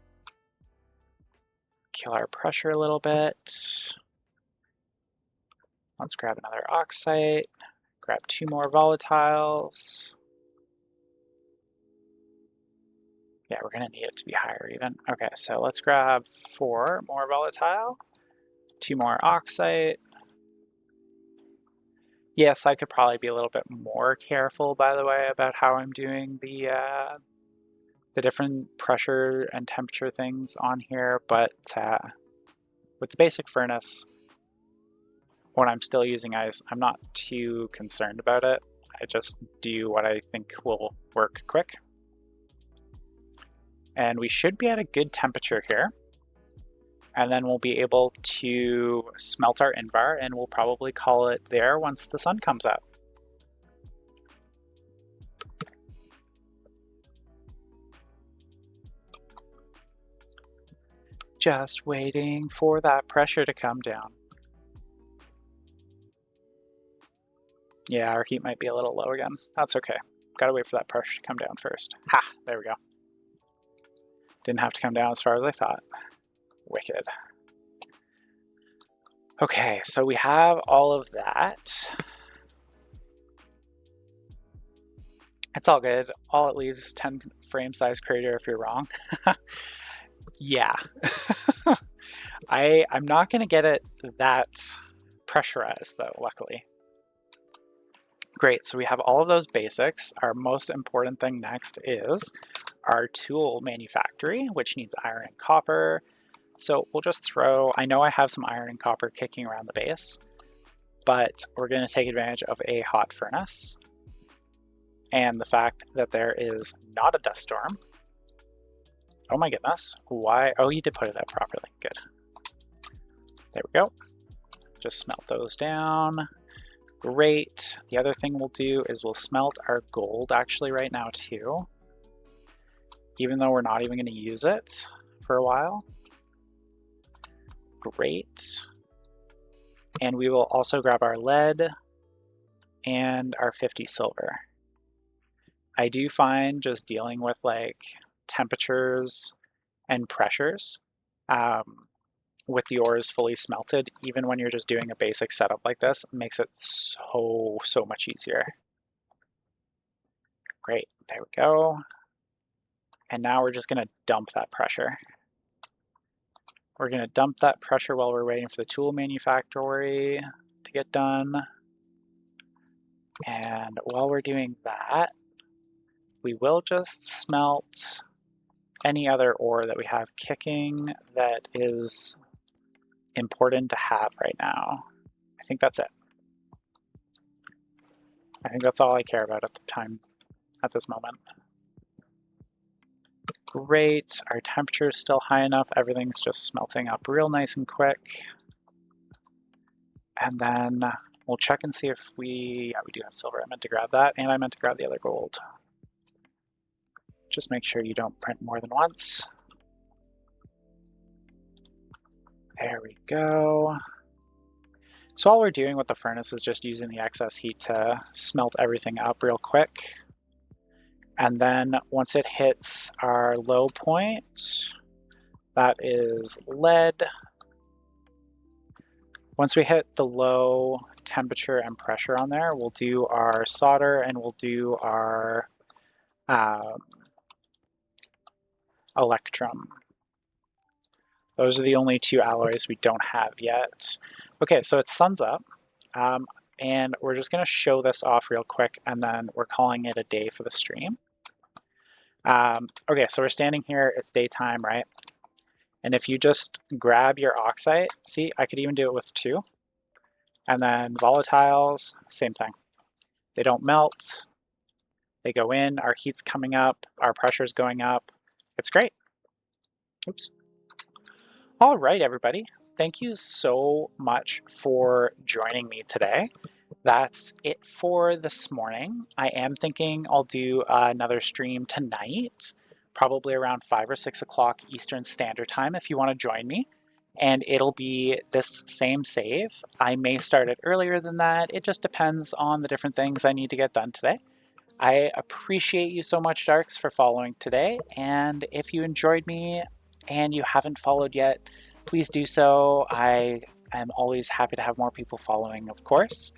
Kill our pressure a little bit. Let's grab another oxide, grab 2 more volatiles. Yeah, we're gonna need it to be higher even. Okay, so let's grab 4 more volatile, 2 more oxide. Yes, I could probably be a little bit more careful, by the way, about how I'm doing the different pressure and temperature things on here, but with the basic furnace, when I'm still using ice, I'm not too concerned about it. I just do what I think will work quick. And we should be at a good temperature here. And then we'll be able to smelt our invar, and we'll probably call it there once the sun comes up. Just waiting for that pressure to come down. Yeah, our heat might be a little low again. That's okay. Gotta wait for that pressure to come down first. Ha! There we go. Didn't have to come down as far as I thought. Wicked. Okay, so we have all of that. It's all good. All it leaves is 10 frame size crater if you're wrong. Yeah. I'm not gonna get it that pressurized though, luckily. Great, so we have all of those basics. Our most important thing next is our tool manufactory, which needs iron and copper. So we'll just throw, I know I have some iron and copper kicking around the base, but we're going to take advantage of a hot furnace and the fact that there is not a dust storm. Oh my goodness, why? Oh, you did put it out properly, good. There we go. Just smelt those down. Great. The other thing we'll do is we'll smelt our gold actually right now too, even though we're not even going to use it for a while. Great. And we will also grab our lead and our 50 silver. I do find just dealing with like temperatures and pressures with the ores fully smelted, even when you're just doing a basic setup like this, makes it so much easier. Great, there we go. And now we're just gonna dump that pressure. We're gonna dump that pressure while we're waiting for the tool manufactory to get done. And while we're doing that, we will just smelt any other ore that we have kicking that is important to have right now. I think that's it. I think that's all I care about at the time, at this moment. Great, our temperature is still high enough, everything's just smelting up real nice and quick. And then we'll check and see if we do have silver. I meant to grab that, and I meant to grab the other gold. Just make sure you don't print more than once. There we go. So all we're doing with the furnace is just using the excess heat to smelt everything up real quick. And then once it hits our low point, that is lead. Once we hit the low temperature and pressure on there, we'll do our solder and we'll do our electrum. Those are the only two alloys we don't have yet. Okay, so it's sun's up, and we're just gonna show this off real quick, and then we're calling it a day for the stream. Okay, so we're standing here, it's daytime, right? And if you just grab your oxide, see, I could even do it with two. And then volatiles, same thing. They don't melt, they go in, our heat's coming up, our pressure's going up. It's great. Oops. All right, everybody. Thank you so much for joining me today. That's it for this morning. I am thinking I'll do another stream tonight, probably around 5 or 6 o'clock Eastern Standard Time if you want to join me. And it'll be this same save. I may start it earlier than that. It just depends on the different things I need to get done today. I appreciate you so much, Darks, for following today. And if you enjoyed me and you haven't followed yet, please do so. I am always happy to have more people following, of course.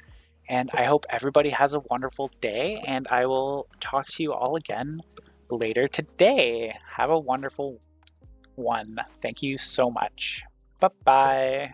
And I hope everybody has a wonderful day, and I will talk to you all again later today. Have a wonderful one. Thank you so much. Bye-bye.